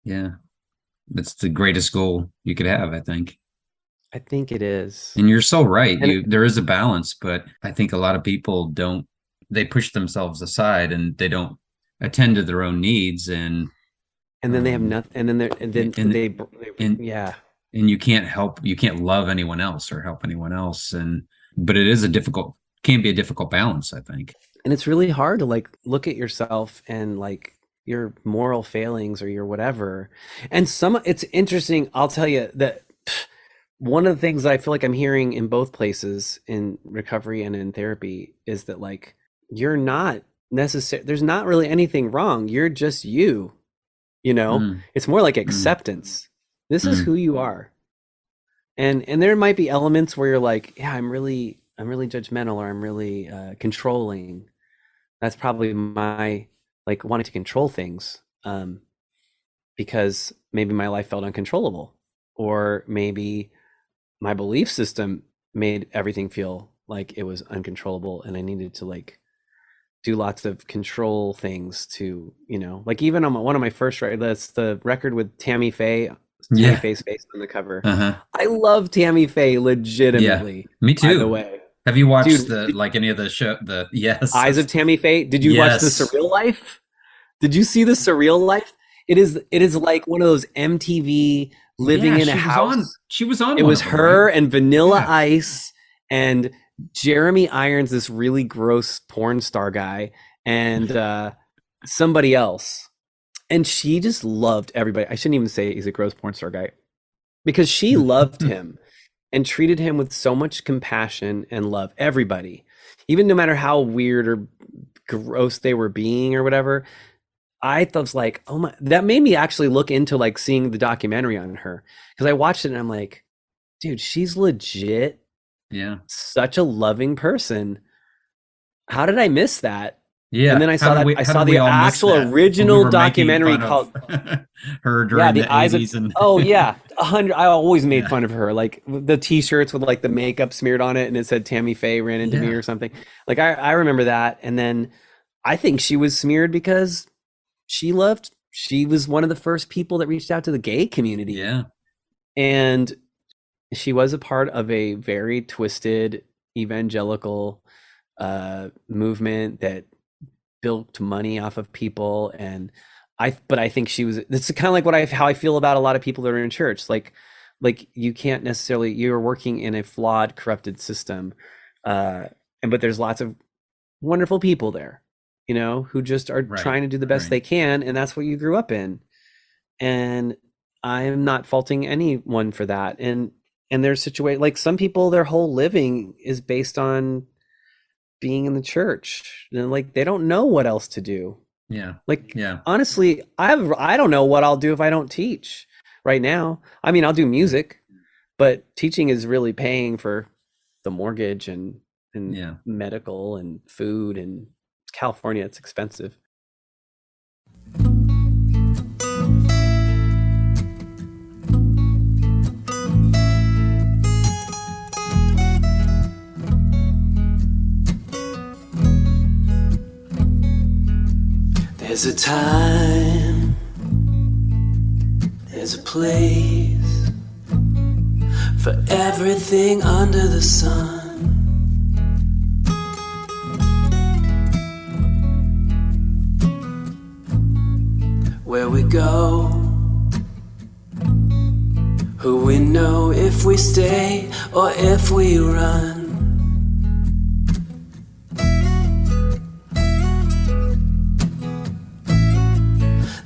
Yeah. That's the greatest goal you could have, I think. I think it is. And you're so right. There is a balance, but I think a lot of people they push themselves aside and they don't attend to their own needs, and then they have nothing, and then and you can't love anyone else or help anyone else. But it is can be a difficult balance, I think. And it's really hard to like look at yourself and like your moral failings or your whatever. And it's interesting. I'll tell you that one of the things I feel like I'm hearing in both places, in recovery and in therapy, is that like, you're not necessary. There's not really anything wrong. You're just you, you know, it's more like acceptance. This is who you are. And there might be elements where you're like, yeah, I'm really judgmental, or I'm really controlling. That's probably my like wanting to control things, because maybe my life felt uncontrollable, or maybe my belief system made everything feel like it was uncontrollable, and I needed to like do lots of control things to, you know, like even on one of my first records, that's the record with Tammy Faye. Tammy Faye's face on the cover. I love Tammy Faye legitimately. Me too. By the way, have you watched any of the show? Eyes of Tammy Faye? Did you watch The Surreal Life? Did you see The Surreal Life? It is like one of those MTV living in a house. She was on. It was her and Vanilla Ice and Jeremy Irons, this really gross porn star guy, and somebody else. And she just loved everybody. I shouldn't even say he's a gross porn star guy, because she loved him and treated him with so much compassion and love. Everybody, even no matter how weird or gross they were being or whatever. I was like, oh my, that made me actually look into like seeing the documentary on her, because I watched it and I'm like, dude, she's legit. Yeah. Such a loving person. How did I miss that? Yeah. And then I saw How did we the all miss actual that when we original were making documentary fun of called, her during the the eyes of, 80s and oh yeah, 100. I her the during the eyes of, 80s and oh yeah, 100. I always made fun of her, like the t-shirts with like the makeup smeared on it and it said Tammy Faye ran into me Yeah. or something. Like I remember that. And then I think she was smeared because she was one of the first people that reached out to the gay community. Yeah. And she was a part of a very twisted evangelical movement that built money off of people. And but I think it's kind of like how I feel about a lot of people that are in church. Like you can't necessarily, you're working in a flawed, corrupted system. But there's lots of wonderful people there, who just are trying to do the best they can. And that's what you grew up in. And I'm not faulting anyone for that. And there's situations like some people, their whole living is based on being in the church, and like they don't know what else to do. Yeah. Like, yeah. Honestly, I don't know what I'll do if I don't teach right now. I mean, I'll do music, but teaching is really paying for the mortgage and medical and food, and California, it's expensive. There's a time, there's a place for everything under the sun. Where we go, who we know, if we stay or if we run.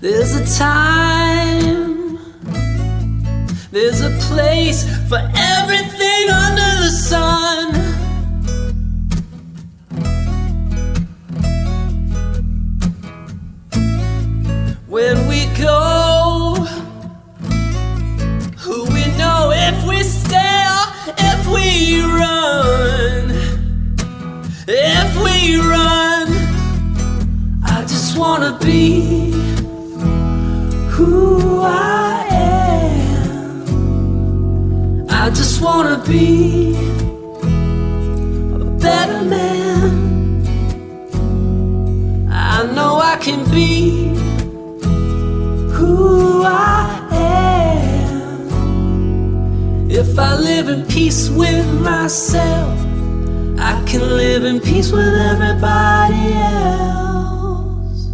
There's a time, there's a place for everything under the sun. When we go, who we know, if we stay or if we run. If we run, I just wanna be who I am. I just wanna be a better man. I know I can be who I am. If I live in peace with myself, I can live in peace with everybody else.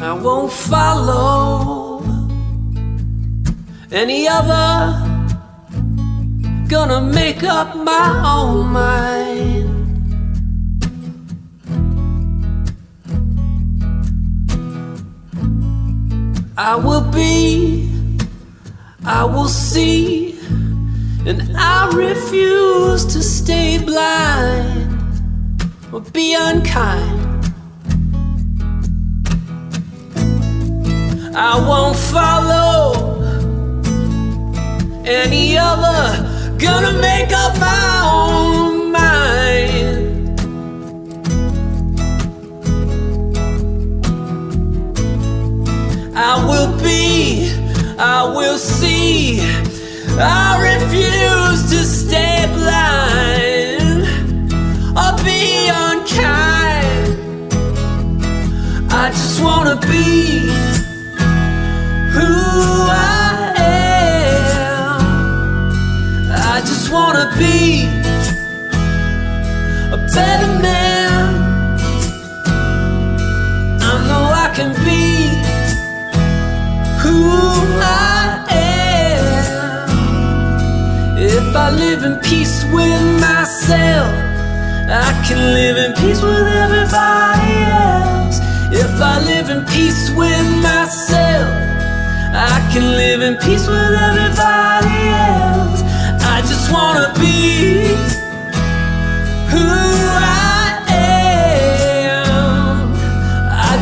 I won't follow any other, gonna make up my own mind. I will be, I will see, and I refuse to stay blind or be unkind. I won't follow any other, gonna make up my own mind. I will be, I will see, I refuse to stay blind or be unkind. I just wanna be who I am. I just wanna be a better man. I know I can be who I am. If I live in peace with myself, I can live in peace with everybody else. If I live in peace with myself, I can live in peace with everybody else. I just wanna be who I am. I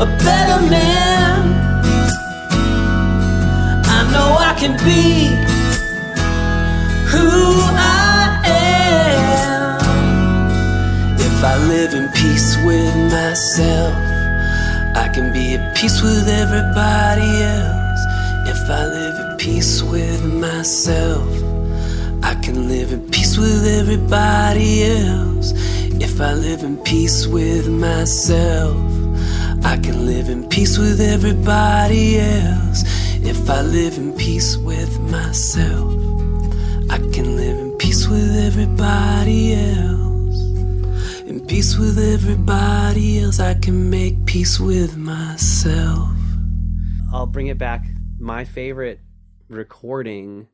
a better man. I know I can be who I am. If I live in peace with myself, I can be at peace with everybody else. If I live at peace with myself, I can live in peace with everybody else. If I live in peace with myself, I can live in peace with everybody else. If I live in peace with myself, I can live in peace with everybody else. In peace with everybody else, I can make peace with myself. I'll bring it back. My favorite recording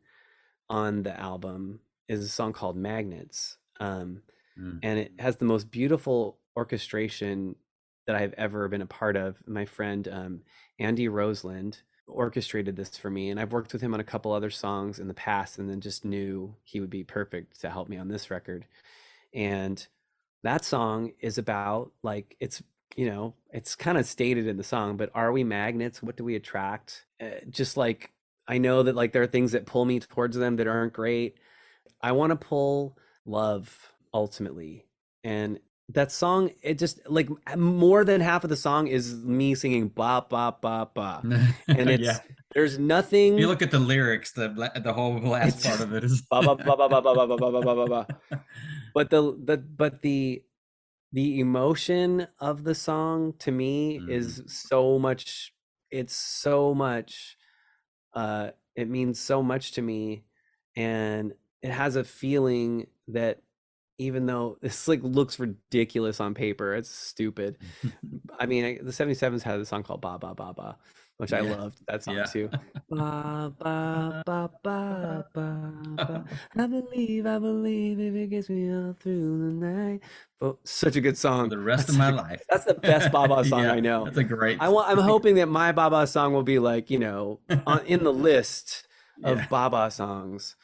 on the album is a song called Magnets. And it has the most beautiful orchestration that I've ever been a part of. My friend Andy Roseland orchestrated this for me, and I've worked with him on a couple other songs in the past, and then just knew he would be perfect to help me on this record. And that song is about, like, it's, you know, it's kind of stated in the song, but are we magnets? What do we attract? Just like, I know that, like, there are things that pull me towards them that aren't great. I want to pull love ultimately. And that song, it just, like, more than half of the song is me singing ba ba ba ba, and it's there's nothing. If you look at the lyrics, the whole last part of it is ba ba ba ba ba ba ba ba ba ba ba ba. But the emotion of the song to me is so much. It's so much. It means so much to me, and it has a feeling that, even though this, like, looks ridiculous on paper, it's stupid. I mean, the 77s had a song called Ba Ba Ba Ba, which I loved that song too. Ba ba ba ba ba ba. I believe if it gets me all through the night. But such a good song. the rest of my life. That's the best Baba song I know. That's a great. I'm hoping that my Baba song will be, like, you know, in the list of Baba songs.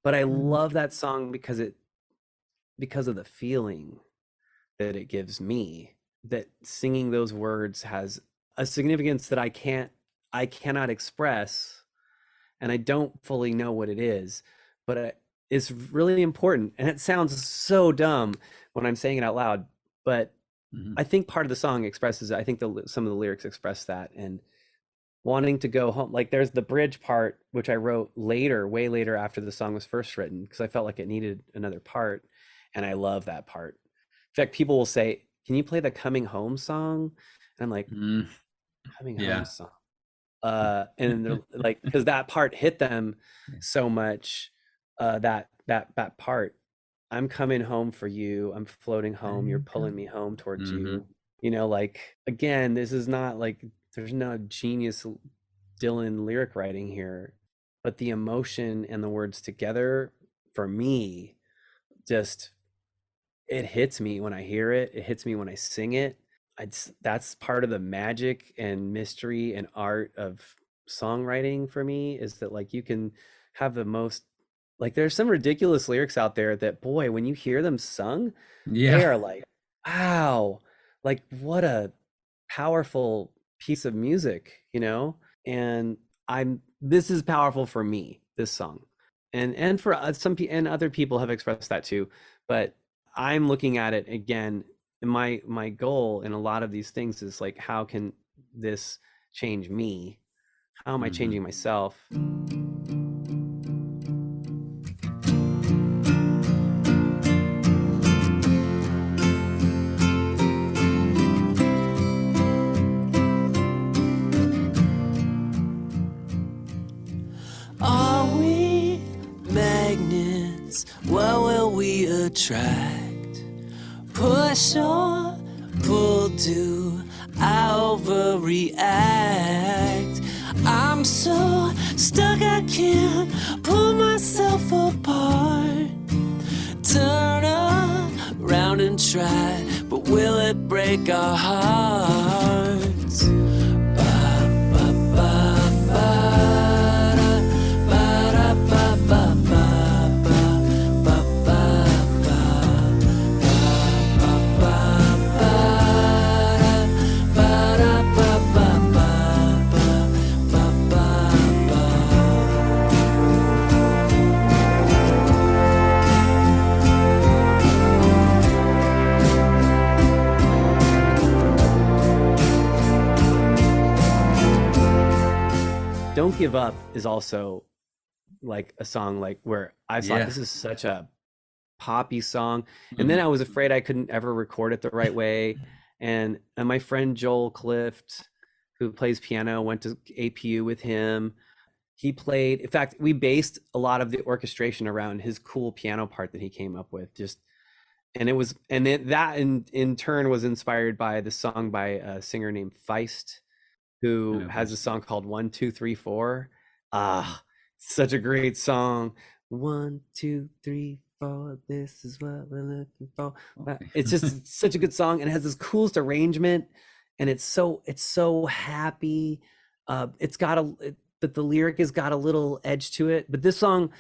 But I love that song because of the feeling that it gives me. That singing those words has a significance that I cannot express, and I don't fully know what it is, but it's really important. And it sounds so dumb when I'm saying it out loud, but I think part of the song expresses it. I think some of the lyrics express that, and wanting to go home. Like, there's the bridge part, which I wrote later, way later after the song was first written, because I felt like it needed another part, and I love that part. In fact, people will say, "Can you play the Coming Home song?" And I'm like, Coming Home song. And they're like, because that part hit them so much, that part. I'm coming home for you. I'm floating home. You're pulling me home towards you. You know, like, again, this is not like, there's no genius Dylan lyric writing here, but the emotion and the words together, for me, just, it hits me when I hear it. It hits me when I sing it. That's part of the magic and mystery and art of songwriting for me, is that, like, you can have the most, like, there's some ridiculous lyrics out there that, boy, when you hear them sung, they are like, wow, like, what a powerful piece of music, you know? And this is powerful for me, this song, and for some people, and other people have expressed that too, but I'm looking at it again. My goal in a lot of these things is, like, how can this change me? How am I changing myself? Are we magnets? What will we attract? Push or pull, do I overreact? I'm so stuck I can't pull myself apart. Turn around and try, but will it break our hearts? Ba, ba, ba, ba. Don't Give Up is also like a song like where I thought Yeah. this is such a poppy song, and then I was afraid I couldn't ever record it the right way. And my friend Joel Clift, who plays piano, went to APU with him. He played, in fact, we based a lot of the orchestration around his cool piano part that he came up with. That in turn was inspired by the song by a singer named Feist, who has a song called 1, 2, 3, 4. Such a great song. 1, 2, 3, 4. This is what we're looking for. It's just such a good song, and it has this coolest arrangement, and it's so happy. But the lyric has got a little edge to it. But this song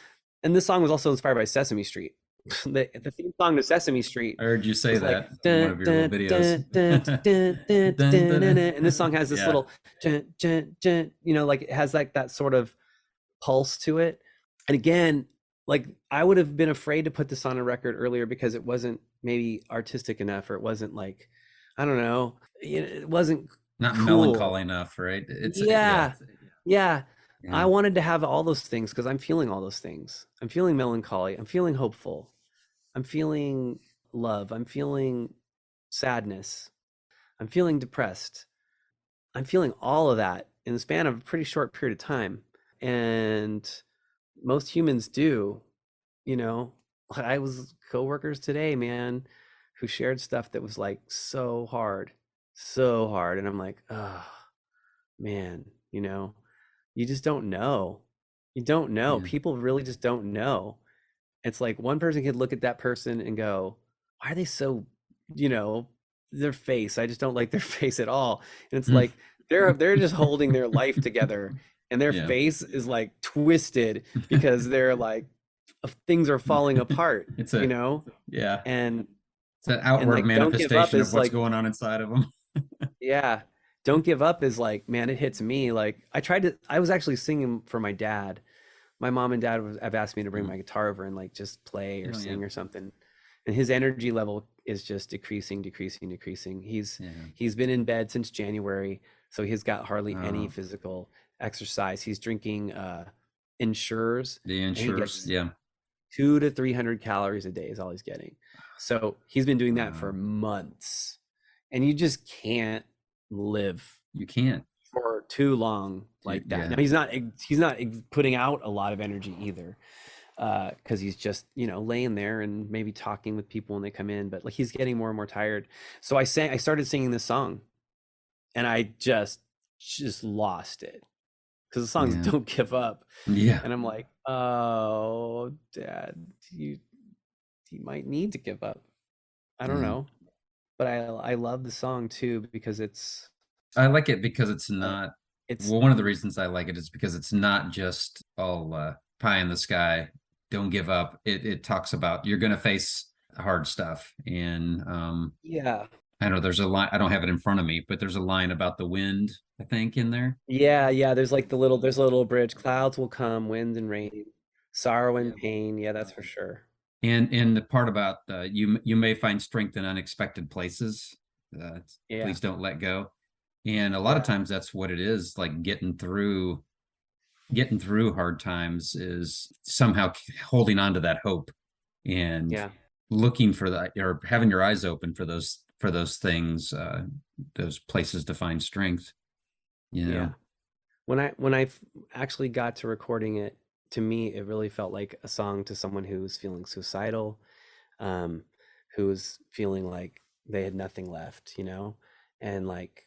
was also inspired by Sesame Street. The theme song to Sesame Street. I heard you say that like, in one of your little videos. And this song has this little, like it has like that sort of pulse to it. And again, like I would have been afraid to put this on a record earlier because it wasn't maybe artistic enough, or it wasn't like, I don't know, it wasn't Not cool. melancholy enough, right? Yeah. I wanted to have all those things because I'm feeling all those things. I'm feeling melancholy. I'm feeling hopeful. I'm feeling love. I'm feeling sadness. I'm feeling depressed. I'm feeling all of that in the span of a pretty short period of time. And most humans do, I was coworkers today, man, who shared stuff that was like so hard. And I'm like, oh man, you just don't know. You don't know. Yeah. People really just don't know. It's like one person could look at that person and go, why are they so, their face, I just don't like their face at all. And it's like, they're just holding their life together, and their face is like twisted because they're like, things are falling apart, And it's an outward manifestation of what's going on inside of them. Yeah. Don't Give Up is like, man, it hits me. Like I was actually singing for my dad. My mom and dad have asked me to bring my guitar over and like just play or sing or something. And his energy level is just decreasing. He's been in bed since January, so he's got hardly any physical exercise. He's drinking Ensures. The Ensures, 200 to 300 calories a day is all he's getting. So he's been doing that for months, and you just can't live. You can't for too long like that. Now he's not putting out a lot of energy either, because he's just laying there and maybe talking with people when they come in, but like he's getting more and more tired. So I started singing this song, and I just lost it, because the song's Don't Give Up. And I'm like, oh Dad, you might need to give up. I don't know, but I love the song too, because I like it because it's not, one of the reasons I like it is because it's not just all pie in the sky, don't give up. It talks about you're going to face hard stuff. And I know there's a line, I don't have it in front of me, but there's a line about the wind, I think, in there. Yeah. There's a little bridge. Clouds will come, wind and rain, sorrow and pain. Yeah, that's for sure. And the part about you may find strength in unexpected places. Please don't let go. And a lot of times that's what it is, like getting through hard times is somehow holding on to that hope and looking for that, or having your eyes open for those things, those places to find strength. When I actually got to recording it, to me it really felt like a song to someone who's feeling suicidal, who's feeling like they had nothing left, and like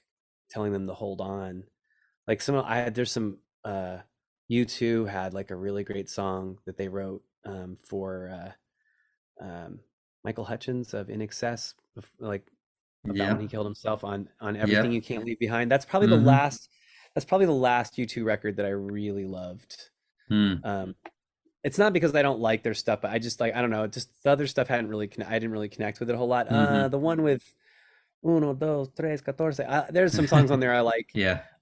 telling them to hold on. Like there's some U2 had like a really great song that they wrote for Michael Hutchins of In Excess, like about when he killed himself on Everything You Can't Leave Behind. That's probably the last U2 record that I really loved. It's not because I don't like their stuff, but I just like, I don't know, just the other stuff I didn't really connect with it a whole lot. The one with Uno, dos, tres, catorce. There's some songs on there I like.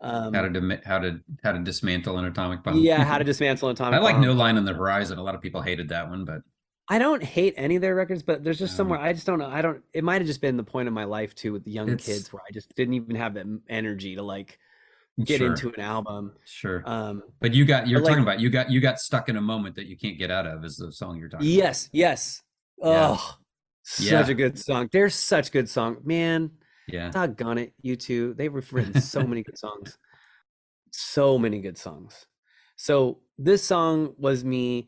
How to dismantle an atomic bomb. How to dismantle an atomic bomb. I like No Line on the Horizon. A lot of people hated that one, but I don't hate any of their records, but there's just somewhere I just don't know. It might have just been the point of my life too with the young kids where I just didn't even have that energy to like get Sure. into an album. Sure. Um, But you're but, like- talking about you got stuck in a moment that you can't get out of is the song you're talking yes, yes. Oh, Yeah. such a good song. There's such good song, man. about. Yeah. Doggone it, you two. They've written so many good songs. So many good songs. So this song was me,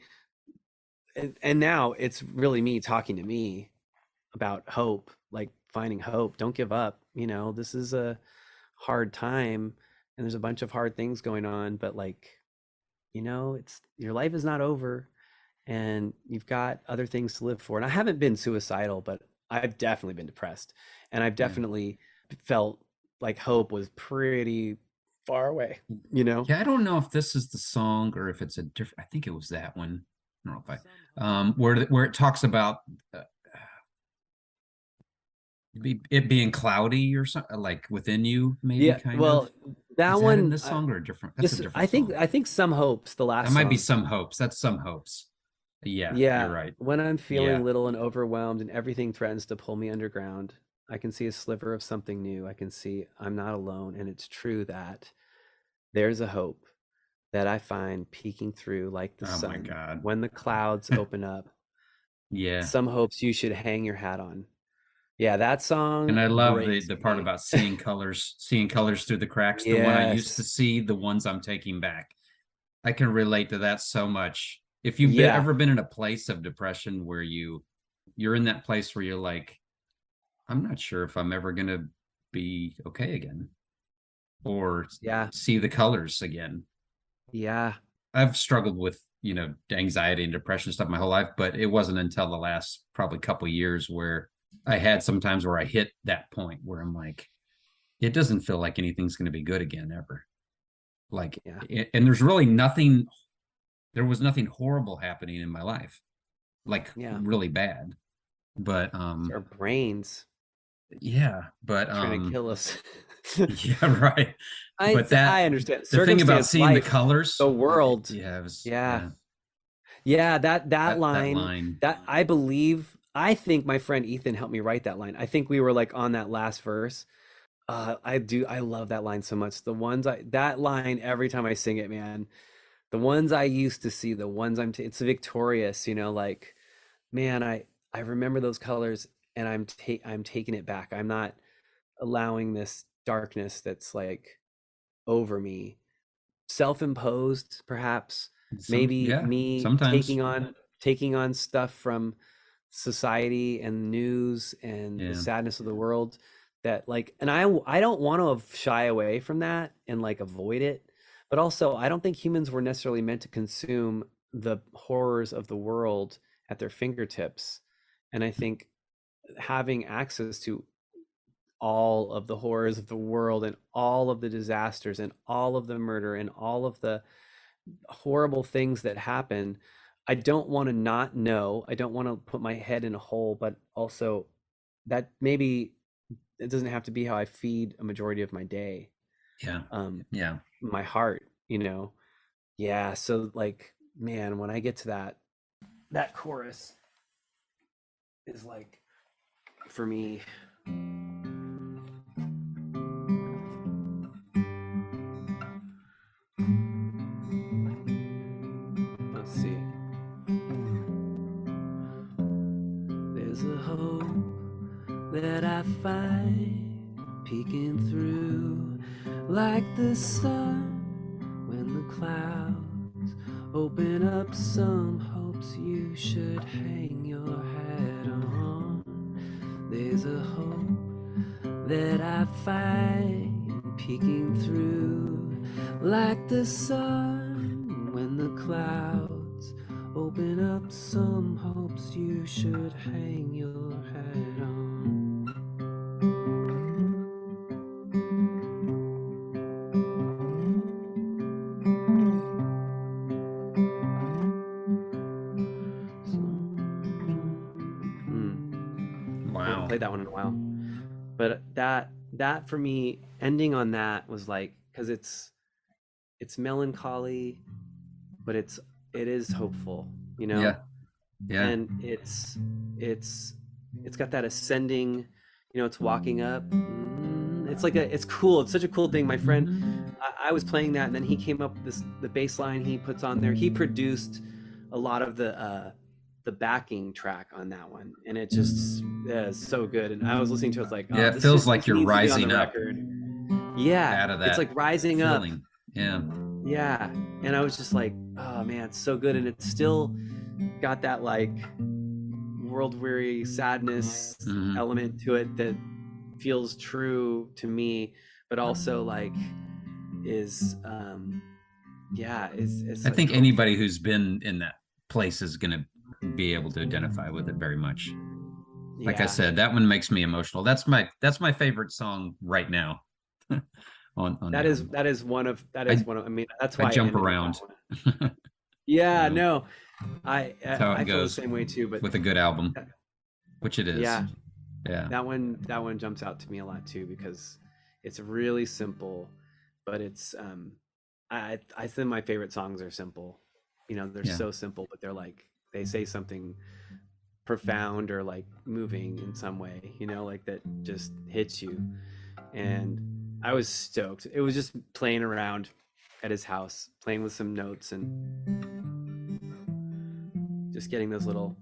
and now it's really me talking to me about hope, like finding hope. Don't give up. You know, this is a hard time and there's a bunch of hard things going on, but like, you know, it's your life is not over and you've got other things to live for. And I haven't been suicidal, but I've definitely been depressed. And I've definitely felt like hope was pretty far away, you know? Yeah, I don't know if this is the song or if it's a different. I think it was that one. I don't know if where it talks about it being cloudy or something like within you, maybe. Yeah, kind well, of. that Is one in this song or a different? That's a different. Song. I think Some Hopes, the last That might be song. Some Hopes. That's Some Hopes. Yeah, Yeah, you're right. when I'm feeling Yeah. little and overwhelmed and everything threatens to pull me underground, I can see a sliver of something new. I can see I'm not alone. And it's true that there's a hope that I find peeking through like the Oh my sun God. when the clouds open up. Yeah. Some hopes you should hang your hat on. Yeah, that song. And I love breaks the part me. about seeing colors through the cracks. The one I used to Yes. see, the ones I'm taking back. I can relate to that so much. If you've Yeah. ever been in a place of depression where you're in that place where you're like, I'm not sure if I'm ever gonna be okay again, or Yeah. see the colors again. Yeah. I've struggled with anxiety and depression stuff my whole life, but it wasn't until the last probably couple years where I had sometimes where I hit that point where I'm like, it doesn't feel like anything's going to be good again ever. Like, Yeah. and there's really nothing. There was nothing horrible happening in my life, like really bad. But Our brains yeah, but trying to kill us. yeah, right. I understand. The thing about Circumstance, seeing the life, colors, the world. yeah, it was, Yeah, that line, line. that I think my friend Ethan helped me write that line. I think we were like on that last verse. I love that line so much. That line, every time I sing it, man, the ones I used to see, the ones it's victorious, like, man, I remember those colors and I'm taking it back. I'm not allowing this darkness that's like over me, self-imposed, perhaps. Maybe me sometimes. taking on stuff from society and news and the sadness of the world that like, and I don't want to shy away from that and like avoid it, but also I don't think humans were necessarily meant to consume the horrors of the world at their fingertips. And I think having access to all of the horrors of the world and all of the disasters and all of the murder and all of the horrible things that happen, I don't want to not know. I don't want to put my head in a hole, but also that maybe it doesn't have to be how I feed a majority of my day. My heart, yeah. So like, man, when I get to that chorus is like, for me, let's see. There's a hope that I find peeking through like the sun when the clouds open up. Some hopes you should hang your hat on. There's a hope that I find peeking through like the sun when the clouds open up. Some hopes you should hang your hat on. Wow. I haven't played that one in a while, but that for me, ending on that was like, because it's melancholy, but it is hopeful, Yeah. and it's got that ascending, it's walking up. It's like it's cool. It's such a cool thing. My friend I was playing that, and then he came up with the bass line he puts on there. He produced a lot of the backing track on that one, and it just is so good. And I was listening to it, like, Yeah, it feels like you're rising up. Yeah, out of that. It's like rising feeling. up. Yeah. Yeah, and I was just like, oh man, it's so good, and it's still got that like world weary sadness element to it that feels true to me, but also like is I think anybody who's been in that place is going to be able to identify with it very much. Like I said, that one makes me emotional. That's my favorite song right now. on that is one of I mean, that's why I jump around. Yeah, you know, no, I feel the same way too, but with a good album, which it is. Yeah. That one jumps out to me a lot too, because it's really simple, but it's I think my favorite songs are simple. You know, they're so simple, but they're like, they say something profound or like moving in some way, you know, like that just hits you. And I was stoked. It was just playing around at his house, playing with some notes and just getting those little,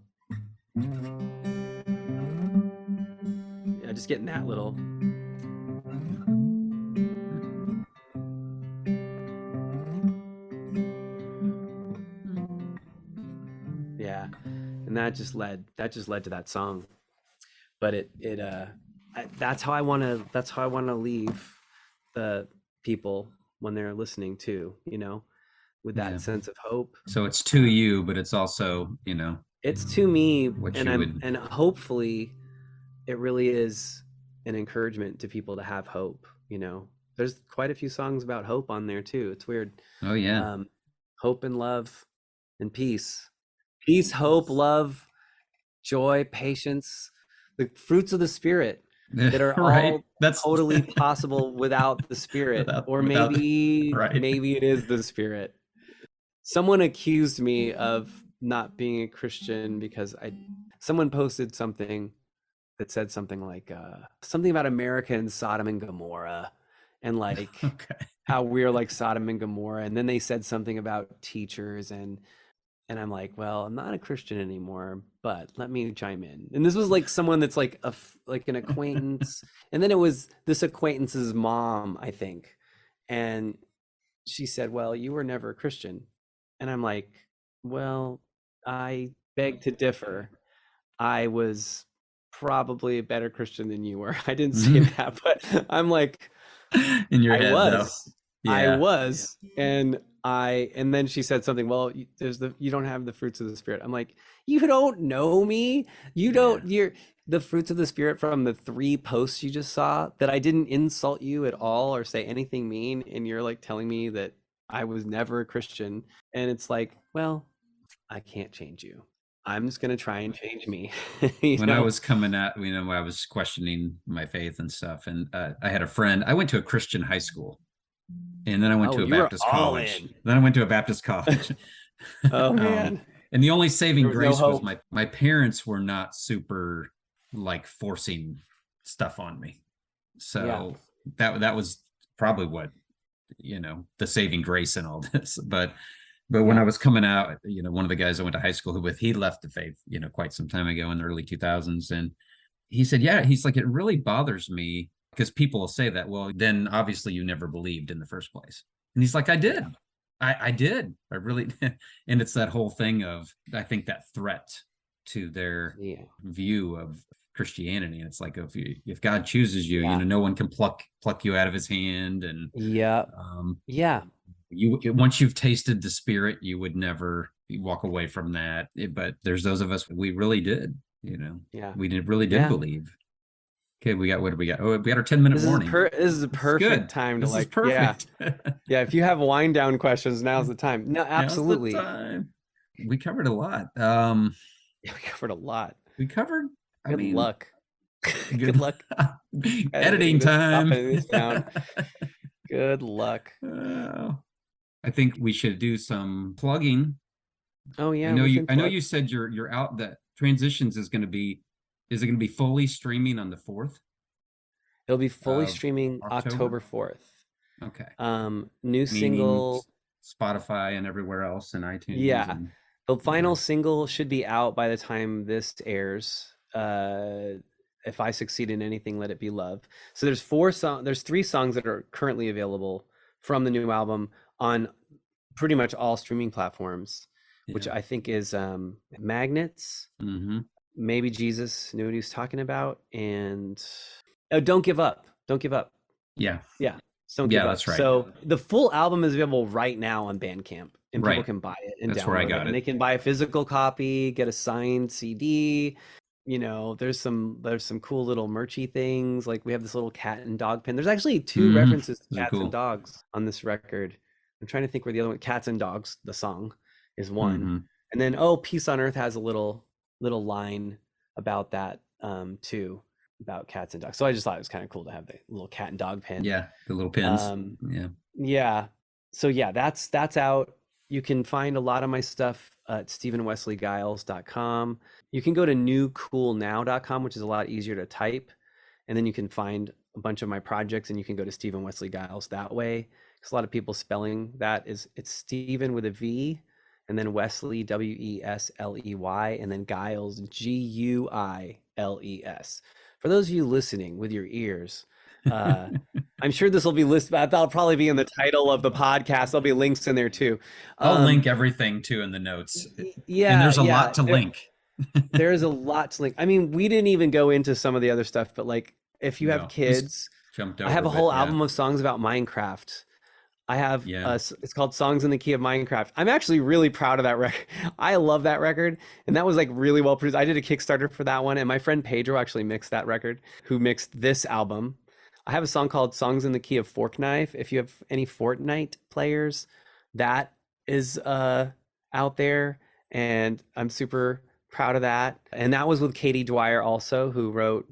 just getting that little. Yeah, and that just led to that song. But that's how I want to leave the people when they're listening too, you know, with that sense of hope. So it's to you, but it's also, you know, it's to me, and hopefully it really is an encouragement to people to have hope. You know, there's quite a few songs about hope on there too. It's weird. Oh yeah. Hope and love and peace, hope, love, joy, patience, the fruits of the Spirit that are all that's totally possible without the Spirit, maybe it is the Spirit. Someone accused me of not being a Christian because someone posted something that said something like something about America and Sodom and Gomorrah, and like how we're like Sodom and Gomorrah, and then they said something about teachers, and I'm like, well, I'm not a Christian anymore, but let me chime in. And this was like someone that's like an acquaintance, and then it was this acquaintance's mom, I think, and she said, well, you were never a Christian. And I'm like, well, I beg to differ. I was probably a better Christian than you were. I didn't say that, but I'm like, in your head, I was. And then she said something, well, you don't have the fruits of the Spirit. I'm like, you don't know me. You're the fruits of the Spirit from the 3 posts you just saw, that I didn't insult you at all or say anything mean. And you're like telling me that I was never a Christian. And it's like, well, I can't change you. I'm just going to try and change me. When I was coming out, when I was questioning my faith and stuff, and I had a friend, I went to a Christian high school, and then I went to a Baptist college. Then I went to a Baptist college. Oh man. And the only saving grace was my parents were not super like forcing stuff on me. So that was probably what, you know, the saving grace in all this. But when I was coming out, you know, one of the guys I went to high school with, he left the faith, you know, quite some time ago in the early 2000s. And he said, he's like, it really bothers me because people will say that, well, then obviously you never believed in the first place. And he's like, I did. I did. I really did. And it's that whole thing of, I think, that threat to their view of Christianity. And it's like, if God chooses you, you know, no one can pluck you out of his hand. And once you've tasted the Spirit, you would never walk away from that. But there's those of us, we really did, you know, we did believe. Okay, what do we got? Oh, we got our 10-minute warning. This is a perfect time to perfect. If you have wind down questions, now's the time. No, absolutely. We covered a lot. We covered a lot. Good luck. Good luck. Editing time. Good luck. I think we should do some plugging. Oh yeah. I know you said you're out. That Transitions is it going to be fully streaming on the 4th? It'll be fully streaming October 4th. Okay. New Meaning single. Spotify and everywhere else, and iTunes. Yeah. And, The final single should be out by the time this airs. If I succeed in anything, let it be love. So there's 3 songs that are currently available from the new album on pretty much all streaming platforms, which I think is Magnets, Maybe Jesus Knew What He Was Talking About, and Don't Give Up. Don't Give Up. Yeah. Yeah. Don't Give Up. That's right. So the full album is available right now on Bandcamp, and people Right. can buy it and That's download where I it. got And it. they can buy a physical copy, get a signed CD. You know, there's some cool little merchy things. Like we have this little cat and dog pin. There's actually 2 references to Those are cats cool. and dogs on this record. I'm trying to think where the other one, Cats and Dogs, the song, is one. And then Peace on Earth has a little line about that too, about cats and dogs. So I just thought it was kind of cool to have the little cat and dog pin. Yeah, the little pins. Yeah. So yeah, that's out. You can find a lot of my stuff at stevenwesleyguiles.com. You can go to newcoolnow.com, which is a lot easier to type. And then you can find a bunch of my projects, and you can go to Steven Wesley Guiles that way. Because a lot of people spelling that it's Steven with a V, and then Wesley, Wesley, and then Guiles, Guiles. For those of you listening with your ears, I'm sure this will be listed. That'll probably be in the title of the podcast. There'll be links in there too. I'll link everything too in the notes. Yeah, and there's a lot to link. There's a lot to link. I mean, we didn't even go into some of the other stuff, but like if you have kids, I have a whole album of songs about Minecraft. I have it's called Songs in the Key of Minecraft. I'm actually really proud of that record. I love that record, and that was like really well produced. I did a Kickstarter for that one, and my friend Pedro actually mixed that record, who mixed this album. I have a song called Songs in the Key of Fork Knife. If you have any Fortnite players, that is out there, and I'm super proud of that. And that was with Katie Dwyer also, who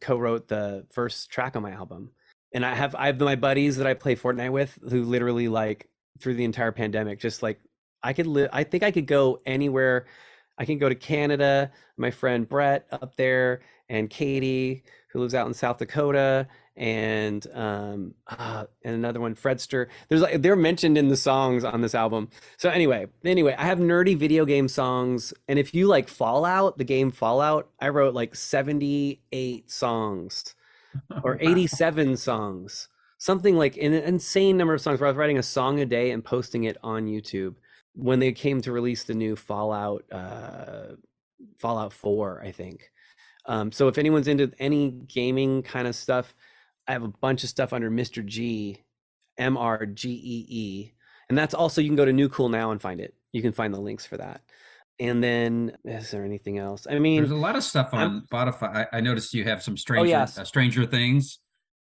co-wrote the first track on my album. And I have my buddies that I play Fortnite with, who literally like through the entire pandemic, just like I think I could go anywhere. I can go to Canada, my friend Brett up there, and Katie, who lives out in South Dakota, and another one, Fredster. They're mentioned in the songs on this album. So anyway, I have nerdy video game songs, and if you like Fallout, the game Fallout, I wrote like 78 songs. Or 87 songs, something like an insane number of songs, where I was writing a song a day and posting it on YouTube when they came to release the new Fallout 4, I think. So if anyone's into any gaming kind of stuff, I have a bunch of stuff under Mr. G, mrgeewhiz, and that's also, you can go to New Cool Now and find it. You can find the links for that. And then, is there anything else? I mean, there's a lot of stuff on Spotify. I noticed you have some Stranger Things.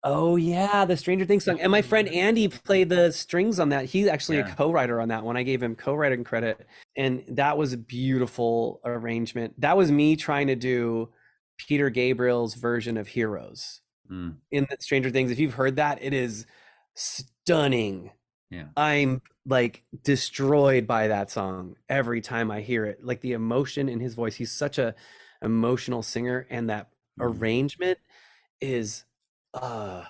Oh yeah, the Stranger Things song. And my friend Andy played the strings on that. He's actually a co-writer on that one. I gave him co-writing credit, and that was a beautiful arrangement. That was me trying to do Peter Gabriel's version of Heroes in the Stranger Things. If you've heard that, it is stunning. Yeah, I'm like destroyed by that song every time I hear it. Like the emotion in his voice. He's such a emotional singer, and that arrangement is God,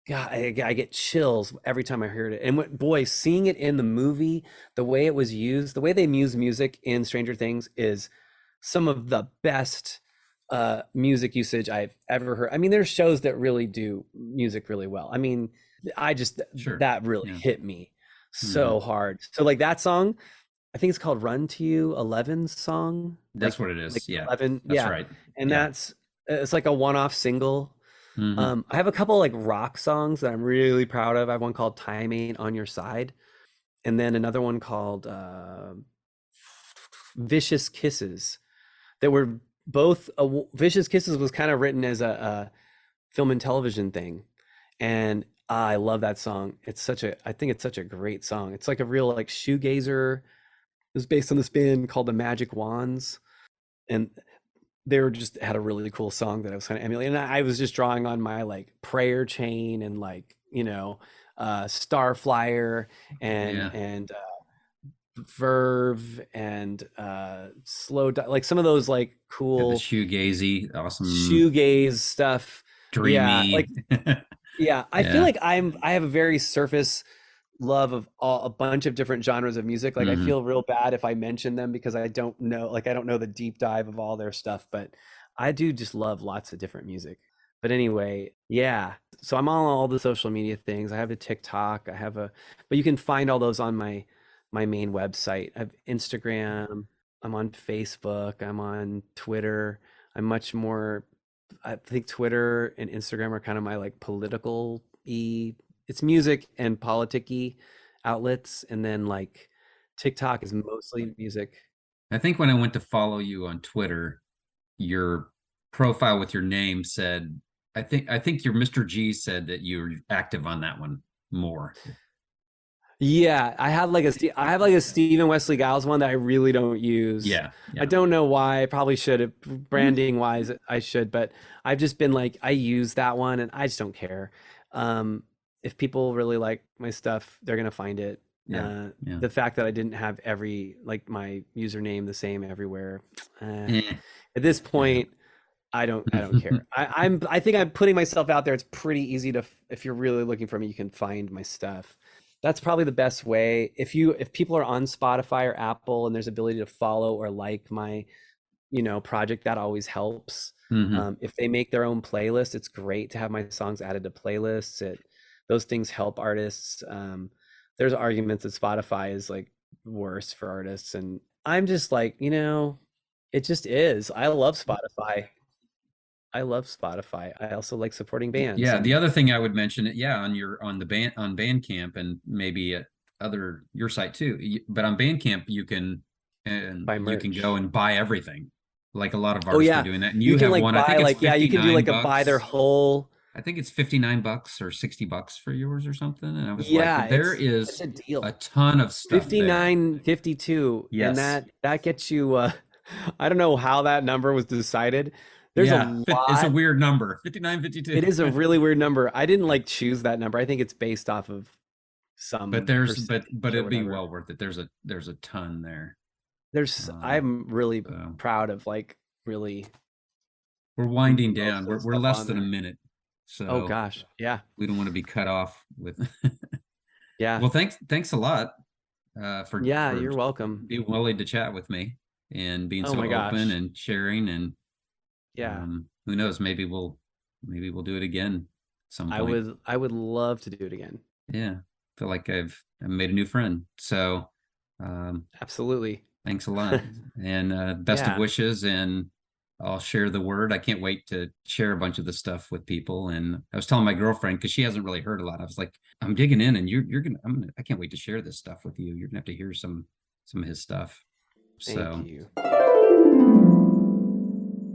I get chills every time I hear it. And boy, seeing it in the movie, the way it was used, the way they use music in Stranger Things is some of the best music usage I've ever heard. I mean, there's shows that really do music really well. I mean, that really hit me so hard. So like that song, I think it's called Run to You 11's song. That's what it is. Like yeah. 11, that's right. And it's like a one-off single. I have a couple like rock songs that I'm really proud of. I have one called Time Ain't on Your Side, and then another one called Vicious Kisses, that were both Vicious Kisses was kind of written as a film and television thing, and I love that song. I think it's such a great song. It's like a real like shoegazer. It was based on this band called the Magic Wands, and they just had a really cool song that I was kind of emulating. And I was just drawing on my like Prayer Chain and like, Starflyer and Verve and like some of those like cool the shoegazy, awesome shoegaze stuff. dreamy. Yeah, like Yeah, I feel like I have a very surface love of a bunch of different genres of music. Like I feel real bad if I mention them because I don't know the deep dive of all their stuff, but I do just love lots of different music. But anyway, yeah. So I'm on all the social media things. I have a TikTok, but you can find all those on my main website. I have Instagram, I'm on Facebook, I'm on Twitter. I think Twitter and Instagram are kind of my like it's music and politic-y outlets. And then like TikTok is mostly music. I think when I went to follow you on Twitter, your profile with your name said, I think your Mr. G said that you're active on that one more. Yeah, I have like a Steven Wesley Guiles one that I really don't use. Yeah. I don't know why. I probably should have, branding wise, I should, but I've just been like, I use that one and I just don't care. If people really like my stuff, they're gonna find it. Yeah. The fact that I didn't have my username the same everywhere. At this point, I don't care. I think I'm putting myself out there. It's pretty easy if you're really looking for me, you can find my stuff. That's probably the best way. If people are on Spotify or Apple and there's ability to follow or like my, project, that always helps. If they make their own playlist, it's great to have my songs added to playlists. Those things help artists. There's arguments that Spotify is like worse for artists, and I'm just like, it just is. I love Spotify. I also like supporting bands. Yeah, the other thing I would mention, on Bandcamp and maybe at your site too. But on Bandcamp you can go and buy everything. Like a lot of artists are doing that. And you have one. I think it's you can do like a buy their whole. I think it's $59 or $60 for yours or something. And I was there is a deal. A ton of stuff. $59.52. Yes. And that gets you. I don't know how that number was decided. There's a lot. It's a weird number. $59.52. It is a really weird number. I didn't choose that number. I think it's based off of some. But it'd be well worth it. There's a ton there. I'm really proud of really. We're winding down. We're less than a minute. So oh gosh, yeah. We don't want to be cut off with. Yeah. Well, thanks a lot. For you're welcome. Being willing to chat with me and being so open and sharing and. Yeah. Who knows? Maybe we'll do it again. Some point. I would love to do it again. Yeah. I feel like I've made a new friend. So. Absolutely. Thanks a lot, and best of wishes. And I'll share the word. I can't wait to share a bunch of the stuff with people. And I was telling my girlfriend, because she hasn't really heard a lot. I was like, I'm digging in, and I can't wait to share this stuff with you. You're gonna have to hear some of his stuff. Thank you.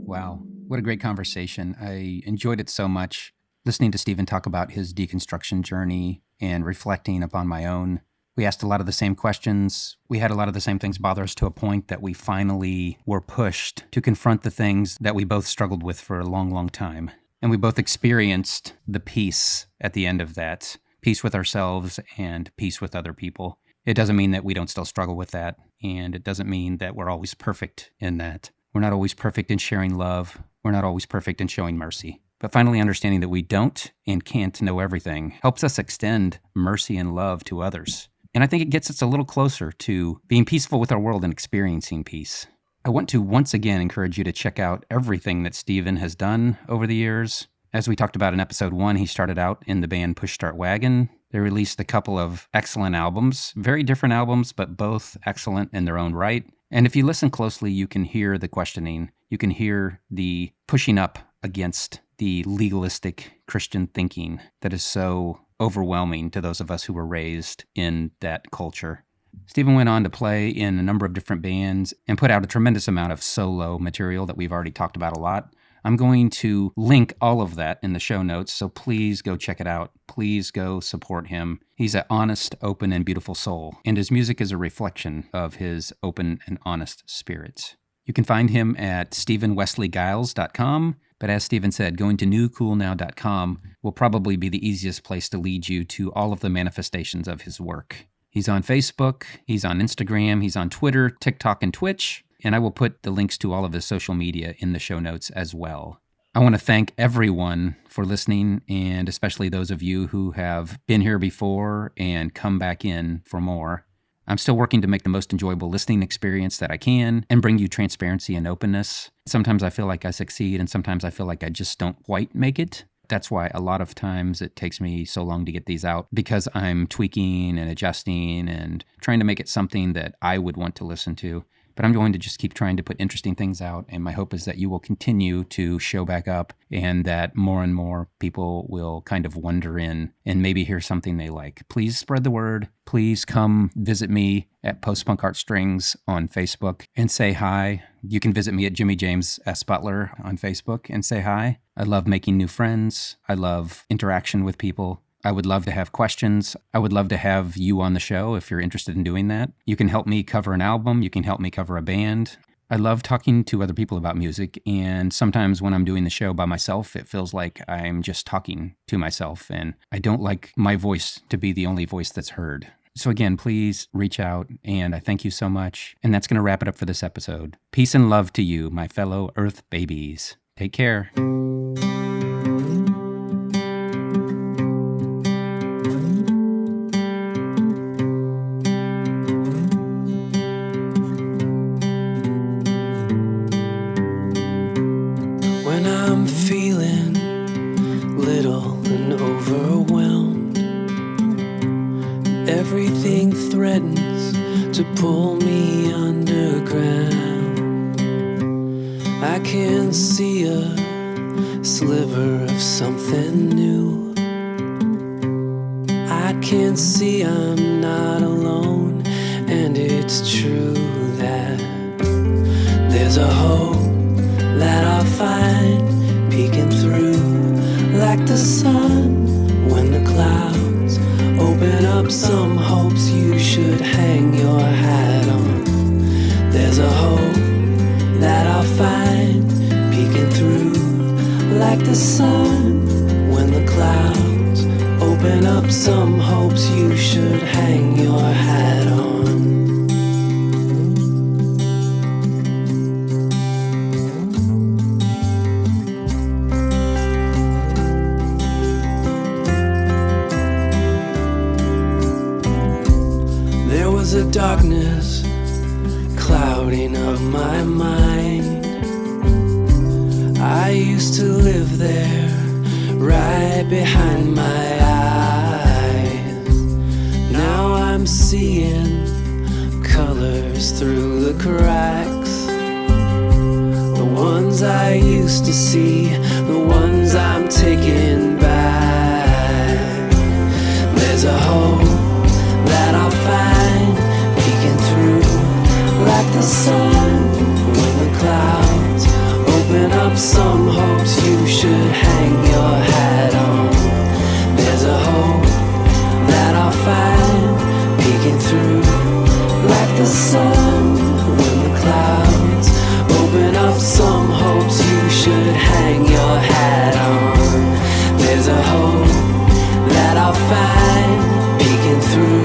Wow, what a great conversation. I enjoyed it so much, listening to Steven talk about his deconstruction journey and reflecting upon my own. We asked a lot of the same questions. We had a lot of the same things bother us to a point that we finally were pushed to confront the things that we both struggled with for a long, long time. And we both experienced the peace at the end of that, peace with ourselves and peace with other people. It doesn't mean that we don't still struggle with that. And it doesn't mean that we're always perfect in that. We're not always perfect in sharing love. We're not always perfect in showing mercy. But finally understanding that we don't and can't know everything helps us extend mercy and love to others. And I think it gets us a little closer to being peaceful with our world and experiencing peace. I want to once again encourage you to check out everything that Steven has done over the years. As we talked about in episode 1, he started out in the band Push Start Wagon. They released a couple of excellent albums, very different albums, but both excellent in their own right. And if you listen closely, you can hear the questioning. You can hear the pushing up against the legalistic Christian thinking that is so overwhelming to those of us who were raised in that culture. Steven went on to play in a number of different bands and put out a tremendous amount of solo material that we've already talked about a lot. I'm going to link all of that in the show notes, so please go check it out. Please go support him. He's an honest, open, and beautiful soul, and his music is a reflection of his open and honest spirit. You can find him at stevenwesleyguiles.com. But as Steven said, going to newcoolnow.com will probably be the easiest place to lead you to all of the manifestations of his work. He's on Facebook, he's on Instagram, he's on Twitter, TikTok, and Twitch, and I will put the links to all of his social media in the show notes as well. I want to thank everyone for listening, and especially those of you who have been here before and come back in for more. I'm still working to make the most enjoyable listening experience that I can and bring you transparency and openness. Sometimes I feel like I succeed, and sometimes I feel like I just don't quite make it. That's why a lot of times it takes me so long to get these out, because I'm tweaking and adjusting and trying to make it something that I would want to listen to. But I'm going to just keep trying to put interesting things out, and my hope is that you will continue to show back up and that more and more people will kind of wander in and maybe hear something they like. Please spread the word. Please come visit me at Post-Punk Heartstrings on Facebook and say hi. You can visit me at Jimmy James S. Butler on Facebook and say hi. I love making new friends. I love interaction with people. I would love to have questions. I would love to have you on the show if you're interested in doing that. You can help me cover an album. You can help me cover a band. I love talking to other people about music, and sometimes when I'm doing the show by myself, it feels like I'm just talking to myself, and I don't like my voice to be the only voice that's heard. So again, please reach out, and I thank you so much. And that's going to wrap it up for this episode. Peace and love to you, my fellow Earth babies. Take care. When I'm feeling little and overwhelmed, everything threatens to pull me underground. I can see a sliver of something new. I can see I'm not alone, and it's true that there's a hope that I'll find peeking through like the sun when the clouds open up. Some hopes you should hang your hat on. There's a hope that I'll find peeking through like the sun when the clouds open up. Some hopes you should hang your hat on. A darkness clouding up my mind. I used to live there, right behind my eyes. Now I'm seeing colors through the cracks. The ones I used to see, the ones I'm taking back. There's a hope that I'll find peeking through like the sun when the clouds open up. Some hopes you should hang your hat on. There's a hope that I'll find peeking through like the sun when the clouds open up. Some hopes you should hang your hat on. There's a hope that I'll find peeking through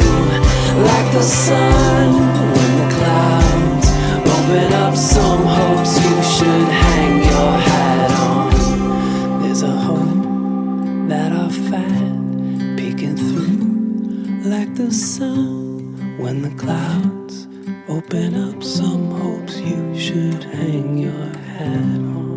like the sun when the clouds open up. Some hopes you should hang your hat on. There's a hope that I'll find peeking through like the sun when the clouds open up. Some hopes you should hang your hat on.